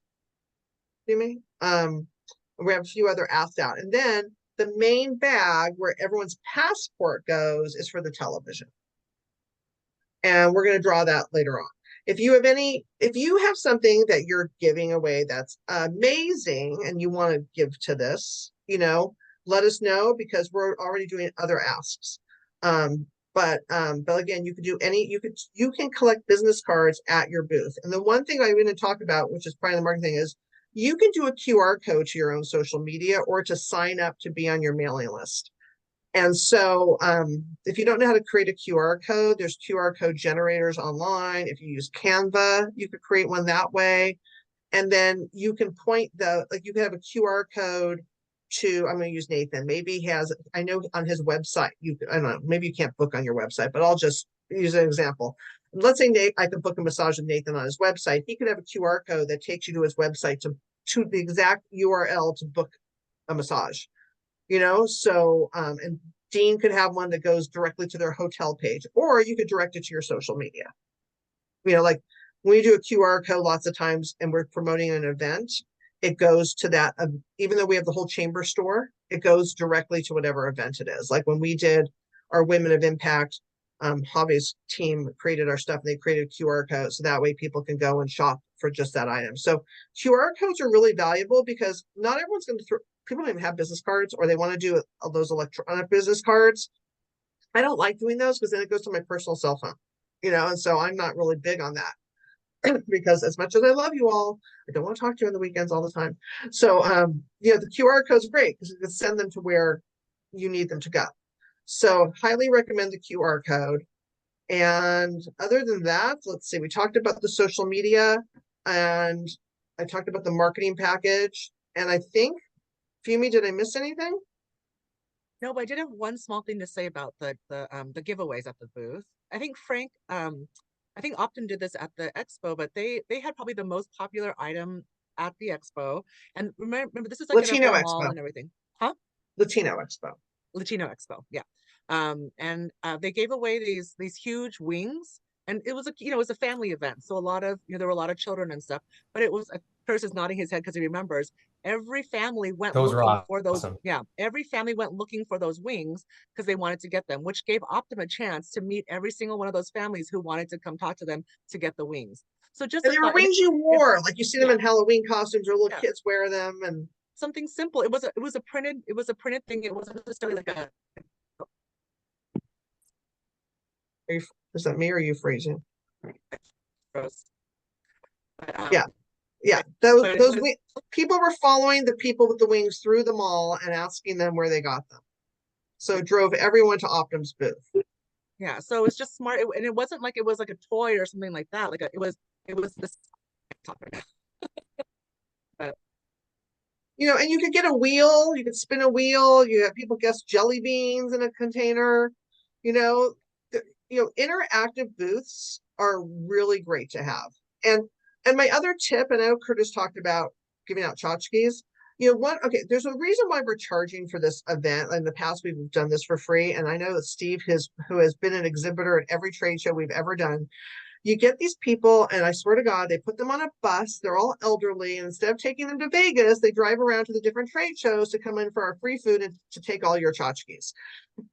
We have a few other asks out. And then the main bag where everyone's passport goes is for the television. And we're going to draw that later on. If you have something that you're giving away that's amazing and you want to give to this, let us know, because we're already doing other asks. But again, you can collect business cards at your booth. And the one thing I'm going to talk about, which is part of the marketing thing, is you can do a QR code to your own social media or to sign up to be on your mailing list. And so if you don't know how to create a QR code, there's QR code generators online. If you use Canva, you could create one that way. And then you can you can have a QR code to, I'm going to use Nathan. Maybe he has, I know on his website, I don't know, maybe you can't book on your website, but I'll just use an example. Let's say I can book a massage with Nathan on his website. He could have a QR code that takes you to his website to the exact URL to book a massage, so, and Dean could have one that goes directly to their hotel page, or you could direct it to your social media. Like when we do a QR code lots of times and we're promoting an event, it goes to that, even though we have the whole chamber store, it goes directly to whatever event it is. Like when we did our Women of Impact, Javi's team created our stuff, and they created a QR code so that way people can go and shop for just that item. So QR codes are really valuable because not everyone's going to people don't even have business cards, or they want to do those electronic business cards. I don't like doing those because then it goes to my personal cell phone, and so I'm not really big on that because as much as I love you all, I don't want to talk to you on the weekends all the time. So, the QR code's great because you can send them to where you need them to go. So highly recommend the QR code. And other than that, let's see, we talked about the social media and I talked about the marketing package. And I think, Fumi, did I miss anything? No, but I did have one small thing to say about the giveaways at the booth. I think Frank, I think Optum did this at the expo, but they had probably the most popular item at the expo. And remember this is like Latino in a mall Expo and everything. Huh? Latino Expo. Latino Expo, yeah. And they gave away these huge wings, and it was it was a family event, so a lot of there were a lot of children and stuff. But it was, Curtis is nodding his head because he remembers. Every family went looking for those. Yeah, every family went looking for those wings because they wanted to get them, which gave Optum a chance to meet every single one of those families who wanted to come talk to them to get the wings. So just and they were wings you wore, like you see them in Halloween costumes, or little kids wear them, and something simple. It was a printed thing. It wasn't necessarily like a. Is that me or are you freezing? Yeah. Those people were following the people with the wings through the mall and asking them where they got them. So it drove everyone to Optum's booth. Yeah, so it's just smart, and it wasn't like it was like a toy or something like that. Like it was this. But and you could get a wheel. You could spin a wheel. You have people guess jelly beans in a container. Interactive booths are really great to have. And my other tip, and I know Curtis talked about giving out tchotchkes. There's a reason why we're charging for this event. In the past, we've done this for free. And I know that Steve, who has been an exhibitor at every trade show we've ever done, you get these people, and I swear to God, they put them on a bus. They're all elderly. And instead of taking them to Vegas, they drive around to the different trade shows to come in for our free food and to take all your tchotchkes.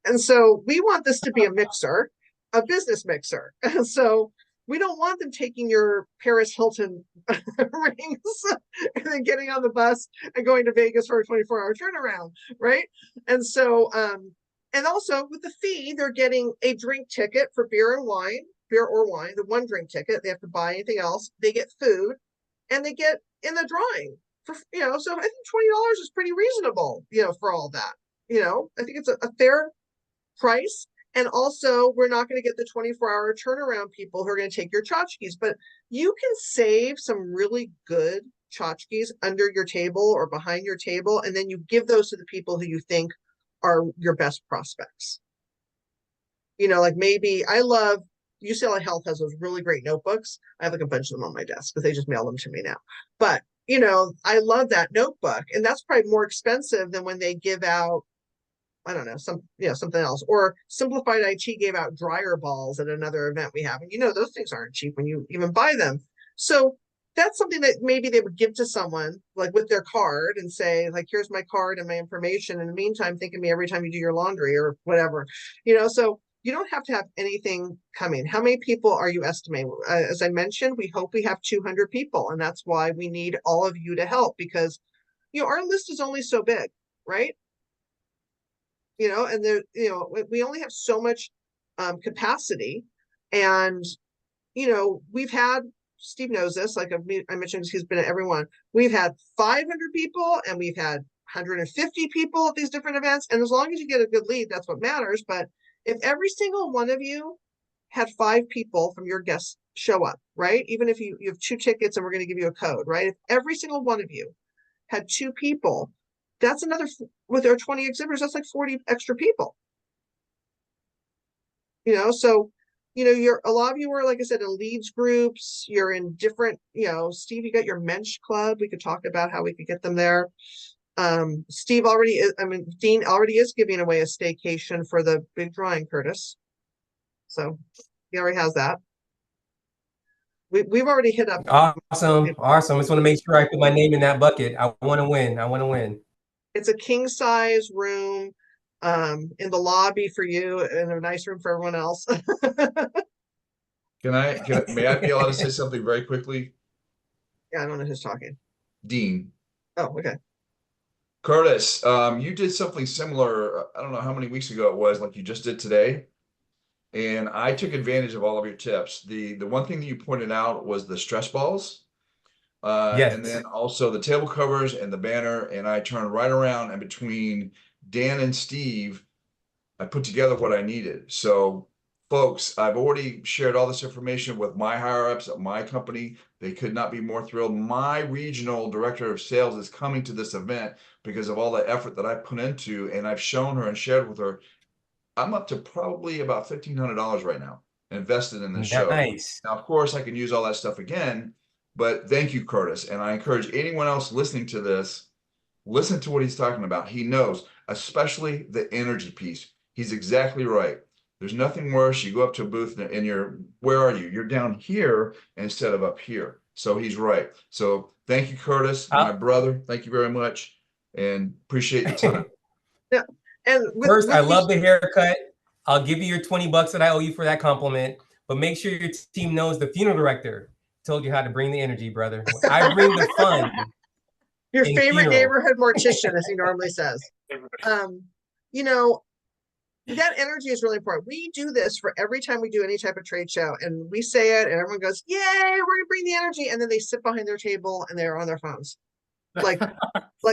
And so we want this to be a business mixer. And so We don't want them taking your Paris Hilton rings and then getting on the bus and going to Vegas for a 24-hour turnaround, right? And so, and also with the fee, they're getting a drink ticket for beer or wine, the one drink ticket. They have to buy anything else. They get food, and they get in the drawing for, so I think $20 is pretty reasonable, for all that. I think it's a fair price. And also, we're not going to get the 24-hour turnaround people who are going to take your tchotchkes, but you can save some really good tchotchkes under your table or behind your table, and then you give those to the people who you think are your best prospects. Like maybe I love UCLA Health has those really great notebooks. I have like a bunch of them on my desk because they just mail them to me now. But I love that notebook, and that's probably more expensive than when they give out, I don't know, something else. Or Simplified IT gave out dryer balls at another event we have. And those things aren't cheap when you even buy them. So that's something that maybe they would give to someone like with their card and say, like, here's my card and my information. In the meantime, think of me every time you do your laundry or whatever, so you don't have to have anything coming. How many people are you estimating? As I mentioned, we hope we have 200 people. And that's why we need all of you to help, because, our list is only so big, right? And there, we only have so much capacity. And, we've had, Steve knows this, like I mentioned, he's been at everyone. We've had 500 people and we've had 150 people at these different events. And as long as you get a good lead, that's what matters. But if every single one of you had 5 people from your guests show up, right? Even if you have 2 tickets and we're going to give you a code, right? If every single one of you had 2 people, that's another, with our 20 exhibitors, that's like 40 extra people. So, a lot of you are, like I said, in leads groups, you're in different, Steve, you got your mensch club. We could talk about how we could get them there. Steve already is, Dean already is giving away a staycation for the big drawing, Curtis. So he already has that. We've already hit up. Awesome. I just want to make sure I put my name in that bucket. I want to win. It's a king size room in the lobby for you and a nice room for everyone else. May I be allowed to say something very quickly? Yeah, I don't know who's talking. Dean. Oh, okay. Curtis, you did something similar, I don't know how many weeks ago it was, like you just did today. And I took advantage of all of your tips. The one thing that you pointed out was the stress balls. Yes. And then also the table covers and the banner. And I turned right around, and between Dan and Steve, I put together what I needed. So folks, I've already shared all this information with my higher ups at my company. They could not be more thrilled. My regional director of sales is coming to this event because of all the effort that I put into, and I've shown her and shared with her. I'm up to probably about $1,500 right now invested in this show. Nice. Now, of course, I can use all that stuff again, but thank you, Curtis. And I encourage anyone else listening to this, listen to what he's talking about. He knows, especially the energy piece. He's exactly right. There's nothing worse. You go up to a booth and where are you? You're down here instead of up here. So he's right. So thank you, Curtis, my brother. Thank you very much, and appreciate your time. Yeah. And First, I love the haircut. I'll give you your $20 that I owe you for that compliment, but make sure your team knows the funeral director told you how to bring the energy, brother. I bring the fun. Your in favorite funeral. neighborhood mortician, as he normally says. That energy is really important. We do this for every time we do any type of trade show, and we say it and everyone goes, yay, we're gonna bring the energy. And then they sit behind their table and they're on their phones. Like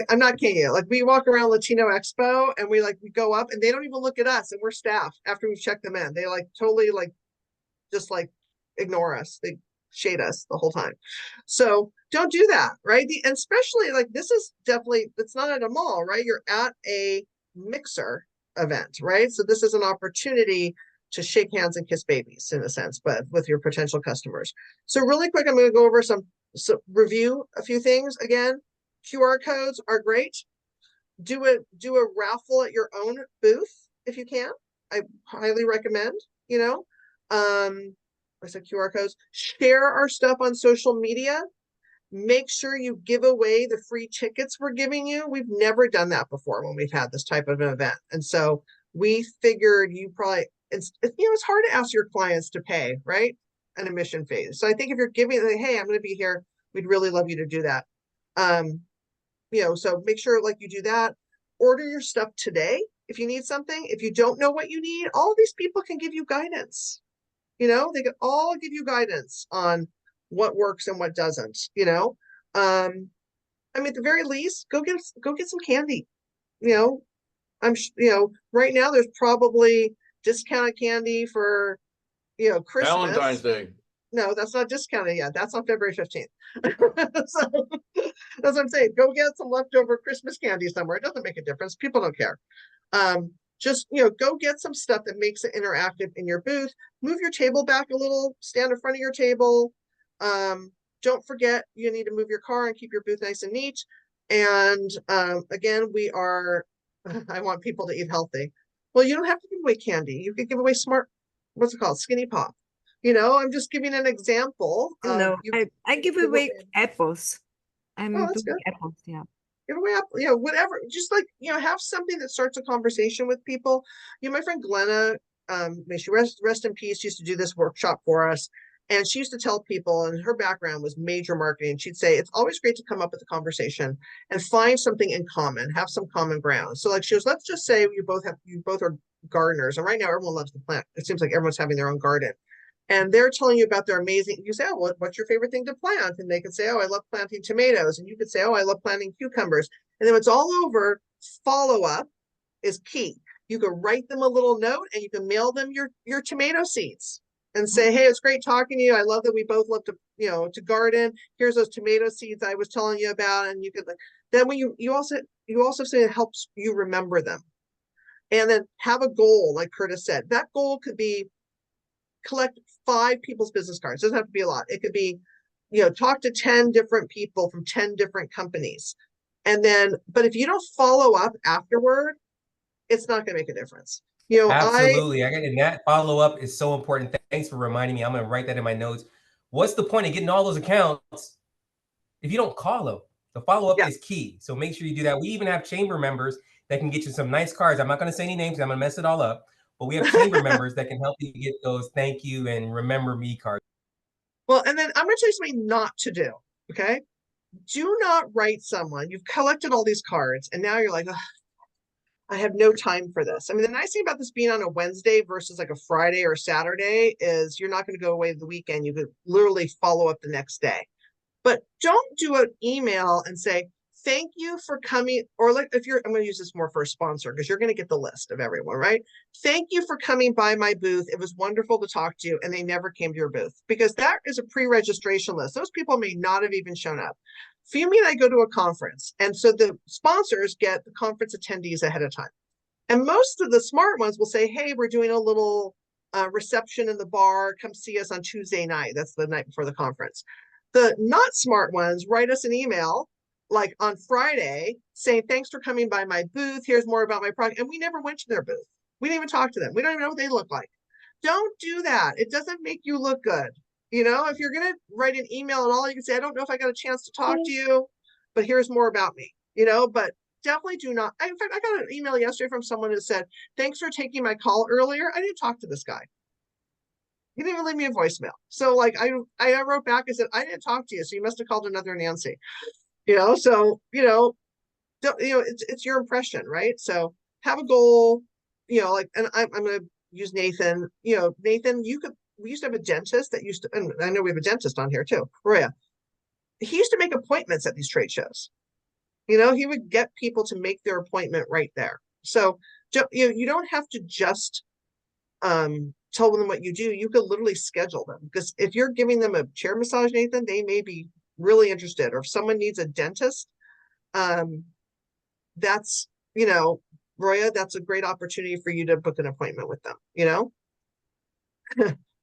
I'm not kidding you. Like we walk around Latino Expo and we go up and they don't even look at us, and we're staff after we've checked them in. They totally just ignore us. They shade us the whole time. So don't do that, right? And especially this is definitely, it's not at a mall, right? You're at a mixer event, right? So this is an opportunity to shake hands and kiss babies in a sense, but with your potential customers. So really quick, I'm going to go over review a few things again. QR codes are great. Do a raffle at your own booth if you can. I highly recommend, I said QR codes. Share our stuff on social media. Make sure you give away the free tickets we're giving you. We've never done that before when we've had this type of an event. And so we figured you probably, it's hard to ask your clients to pay, right? an admission phase. So I think if you're giving, like, hey, I'm going to be here, we'd really love you to do that. You know, so make sure like you do that. Order your stuff today if you need something. If you don't know what you need, all of these people can give you guidance. You know, they can all give you guidance on what works and what doesn't, you know. I mean, at the very least, go get some candy. You know, you know, right now there's probably discounted candy for, you know, Christmas. Valentine's Day. No, that's not discounted yet. That's on February 15th. So that's what I'm saying. Go get some leftover Christmas candy somewhere. It doesn't make a difference. People don't care. Just, you know, go get some stuff that makes it interactive in your booth. Move your table back a little, stand in front of your table. Don't forget, you need to move your car and keep your booth nice and neat. And again, I want people to eat healthy. Well, you don't have to give away candy. You could give away what's it called? Skinny Pop. You know, I'm just giving an example. No, I give away apples. I'm that's doing good. apples, yeah. Give away apple, you know, whatever. Just like, you know, have something that starts a conversation with people. You know, my friend Glenna, may she rest in peace, used to do this workshop for us. And she used to tell people, and her background was major marketing. She'd say, it's always great to come up with a conversation and find something in common, have some common ground. So like she was, let's just say you both are gardeners. And right now everyone loves to plant. It seems like everyone's having their own garden. And they're telling you about their amazing, you say, oh, what's your favorite thing to plant? And they can say, oh, I love planting tomatoes. And you could say, oh, I love planting cucumbers. And then when it's all over, follow up is key. You can write them a little note and you can mail them your tomato seeds and say, hey, it's great talking to you. I love that we both love to, you know, to garden. Here's those tomato seeds I was telling you about. And you could, then when you also say it helps you remember them. And then have a goal, like Curtis said. That goal could be collect 5 people's business cards. It doesn't have to be a lot. It could be, you know, talk to 10 different people from 10 different companies. And then, but if you don't follow up afterward, it's not going to make a difference. You know, absolutely. And that follow up is so important. Thanks for reminding me. I'm going to write that in my notes. What's the point of getting all those accounts if you don't call them? The follow up is key. So make sure you do that. We even have chamber members that can get you some nice cards. I'm not going to say any names. I'm going to mess it all up. But we have chamber members that can help you get those thank you and remember me cards. Well, and then I'm going to tell you something not to do. Okay. Do not write someone. You've collected all these cards and now you're like, I have no time for this. I mean, the nice thing about this being on a Wednesday versus like a Friday or Saturday is you're not going to go away the weekend. You could literally follow up the next day. But don't do an email and say, thank you for coming, or like if I'm going to use this more for a sponsor because you're going to get the list of everyone, right? Thank you for coming by my booth. It was wonderful to talk to you. And they never came to your booth because that is a pre-registration list. Those people may not have even shown up. Fumi and I go to a conference. And so the sponsors get the conference attendees ahead of time. And most of the smart ones will say, hey, we're doing a little reception in the bar. Come see us on Tuesday night. That's the night before the conference. The not smart ones write us an email like on Friday saying, thanks for coming by my booth. Here's more about my product. And we never went to their booth. We didn't even talk to them. We don't even know what they look like. Don't do that. It doesn't make you look good. You know, if you're going to write an email at all, you can say, I don't know if I got a chance to talk to you, but here's more about me, you know, but definitely do not. In fact, I got an email yesterday from someone who said, thanks for taking my call earlier. I didn't talk to this guy. He didn't even leave me a voicemail. So like I wrote back and said, I didn't talk to you. So you must have called another Nancy, you know? So, you know, it's your impression, right? So have a goal, you know, like, and I'm going to use Nathan, you know, Nathan, we used to have a dentist that used to, and I know we have a dentist on here too, Roya. He used to make appointments at these trade shows. You know, he would get people to make their appointment right there. So, you know, you don't have to just tell them what you do. You could literally schedule them because if you're giving them a chair massage, Nathan, they may be really interested. Or if someone needs a dentist, that's, you know, Roya, that's a great opportunity for you to book an appointment with them, you know?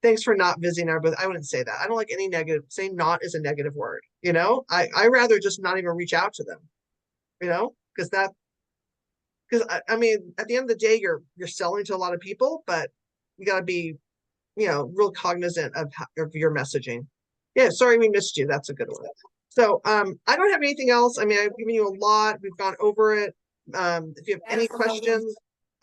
Thanks for not visiting our booth. I wouldn't say that. I don't like any negative. Saying not is a negative word, you know? I rather just not even reach out to them, you know? Because I mean, at the end of the day, you're selling to a lot of people, but you got to be, you know, real cognizant of your messaging. Yeah, sorry we missed you. That's a good one. So I don't have anything else. I mean, I've given you a lot. We've gone over it. If you have any questions,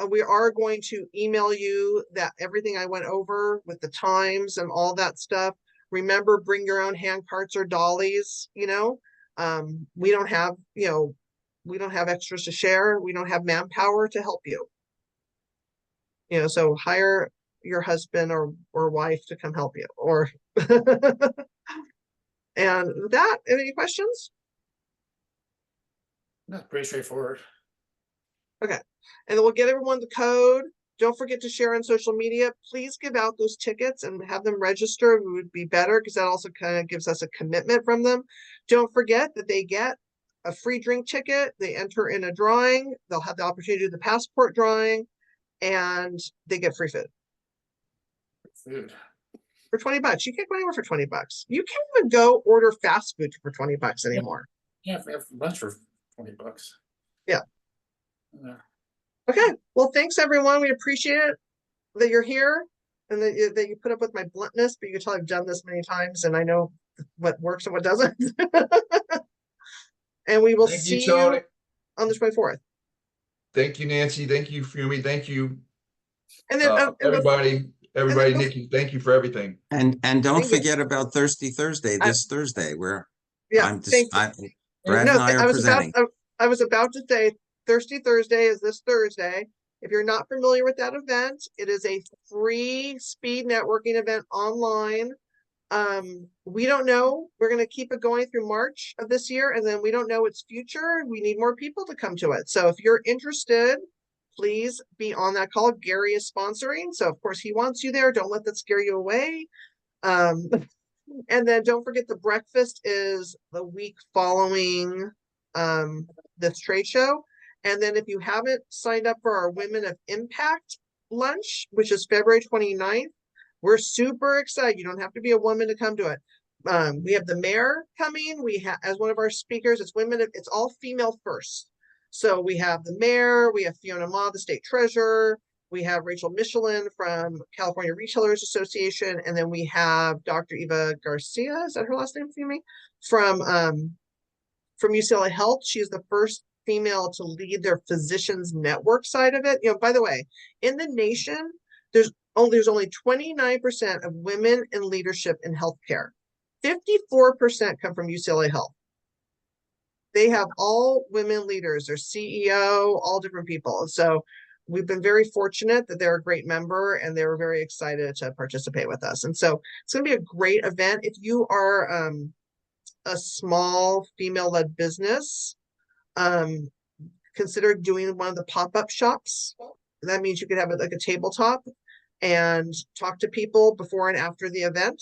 we are going to email you that everything I went over with the times and all that stuff. Remember, bring your own hand carts or dollies, we don't have, we don't have extras to share. We don't have manpower to help you. So hire your husband or wife to come help you or, and with that, any questions? No, pretty straightforward. Okay, and then we'll get everyone the code. Don't forget to share on social media. Please give out those tickets and have them register. It would be better because that also kind of gives us a commitment from them. Don't forget that they get a free drink ticket. They enter in a drawing. They'll have the opportunity to do the passport drawing, and they get free food. Food. For $20. You can't go anywhere for $20. You can't even go order fast food for $20 anymore. Yeah, if we have lunch for $20. Yeah. Okay. Well, thanks everyone. We appreciate it that you're here and that you put up with my bluntness, but you can tell I've done this many times and I know what works and what doesn't. And we will see you on the 24th. Thank you, Nancy. Thank you, Fumi. Thank you, and then everybody, Nikki. Thank you for everything. And don't forget about Thirsty Thursday this Thursday, where Brad and I are presenting. I was about to say Thirsty Thursday is this Thursday. If you're not familiar with that event, it is a free speed networking event online. We don't know. We're going to keep it going through March of this year, and then we don't know its future. We need more people to come to it. So if you're interested, please be on that call. Gary is sponsoring, so of course he wants you there. Don't let that scare you away. And then don't forget the breakfast is the week following this trade show. And then if you haven't signed up for our Women of Impact lunch, which is February 29th, we're super excited. You don't have to be a woman to come to it. We have the mayor coming. We have as one of our speakers. It's all female first. So we have the mayor, we have Fiona Ma, the state treasurer, we have Rachel Michelin from California Retailers Association, and then we have Dr. Eva Garcia, is that her last name, Fumi? From UCLA Health. She's the first female to lead their physicians network side of it. By the way, in the nation, there's only 29% of women in leadership in healthcare. 54% come from UCLA Health. They have all women leaders, their CEO, all different people. So we've been very fortunate that they're a great member and they were very excited to participate with us. And so it's going to be a great event. If you are a small female-led business, consider doing one of the pop-up shops. That means you could have like a tabletop and talk to people before and after the event.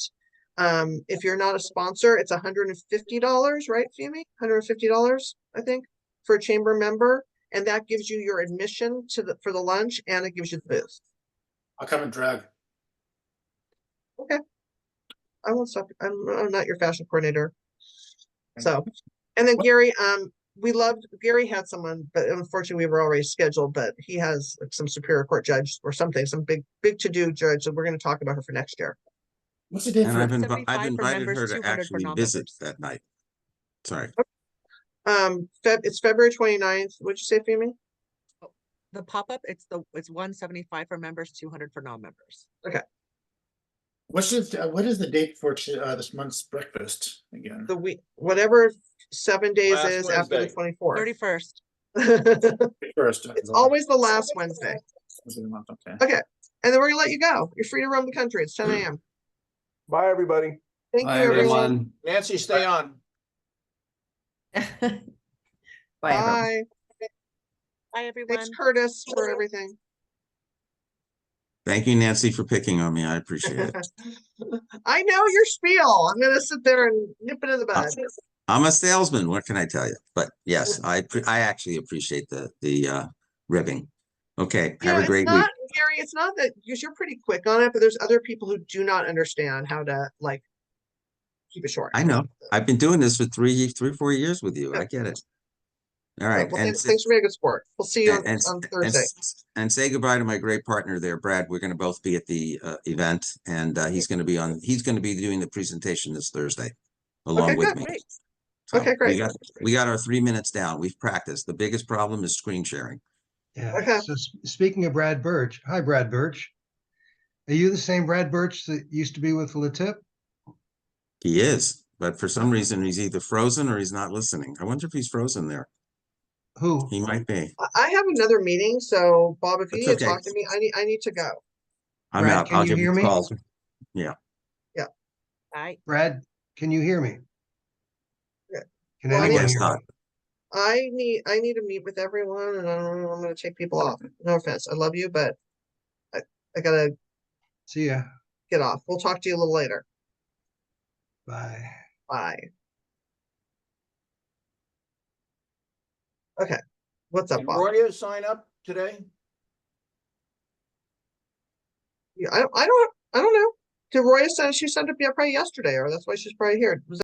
If you're not a sponsor, it's $150, right, Fumi? $150, I think, for a chamber member. And that gives you your admission for the lunch, and it gives you the booth. I'll come and drag. Okay. I won't stop. I'm not your fashion coordinator. So, and then Gary, Gary had someone, but unfortunately we were already scheduled, but he has like, some Superior Court judge or something, some big to-do judge that we're going to talk about her for next year. What's the date? And I've invited members, her to 200 for actually non-members. visit that night. Sorry. It's February 29th. What'd you say, Fumi? The pop-up, it's $175 for members, 200 for non-members. Okay. What is the date for this month's breakfast again? The week, whatever 7 days Last is after the 24th. 31st. First. It's always the last Wednesday. Okay. Okay. And then we're gonna let you go. You're free to roam the country. It's 10 a.m. Bye, everybody. Thank you, everyone. Nancy, stay on. Bye. Bye. Bye, everyone. Thanks, Curtis, for everything. Thank you, Nancy, for picking on me. I appreciate it. I know your spiel. I'm gonna sit there and nip it in the bud. I'm a salesman. What can I tell you? But yes, I actually appreciate the ribbing. Okay, have a great week. Gary, it's not that because you're pretty quick on it, but there's other people who do not understand how to like keep it short. I know. I've been doing this for 4 years with you. I get it. All right. Well, and thanks for being a good sport. We'll see you on Thursday. And say goodbye to my great partner there, Brad. We're going to both be at the event, and he's going to be doing the presentation this Thursday along with me. Great. So okay, great. We got our 3 minutes down. We've practiced. The biggest problem is screen sharing. Yeah. Okay. So speaking of Brad Birch, hi, Brad Birch. Are you the same Brad Birch that used to be with Latip? He is, but for some reason he's either frozen or he's not listening. I wonder if he's frozen there. Who? He might be. I have another meeting, so Bob, if you It's need okay. to talk to me, I need to go. I'm Brad, out. can I'll you give hear him a me? call. Yeah. I Brad, can you hear me? Yeah. Can Well, I anyone guess hear not. me? I need to meet with everyone, and I don't know, I'm gonna take people off. No offense, I love you, but I gotta See ya. get off. We'll talk to you a little later. Bye. Bye. Okay, what's up, Did Bob? Roya sign up today? Yeah, I don't know. Did Roya send? She sent it probably yesterday, or that's why she's probably here. Was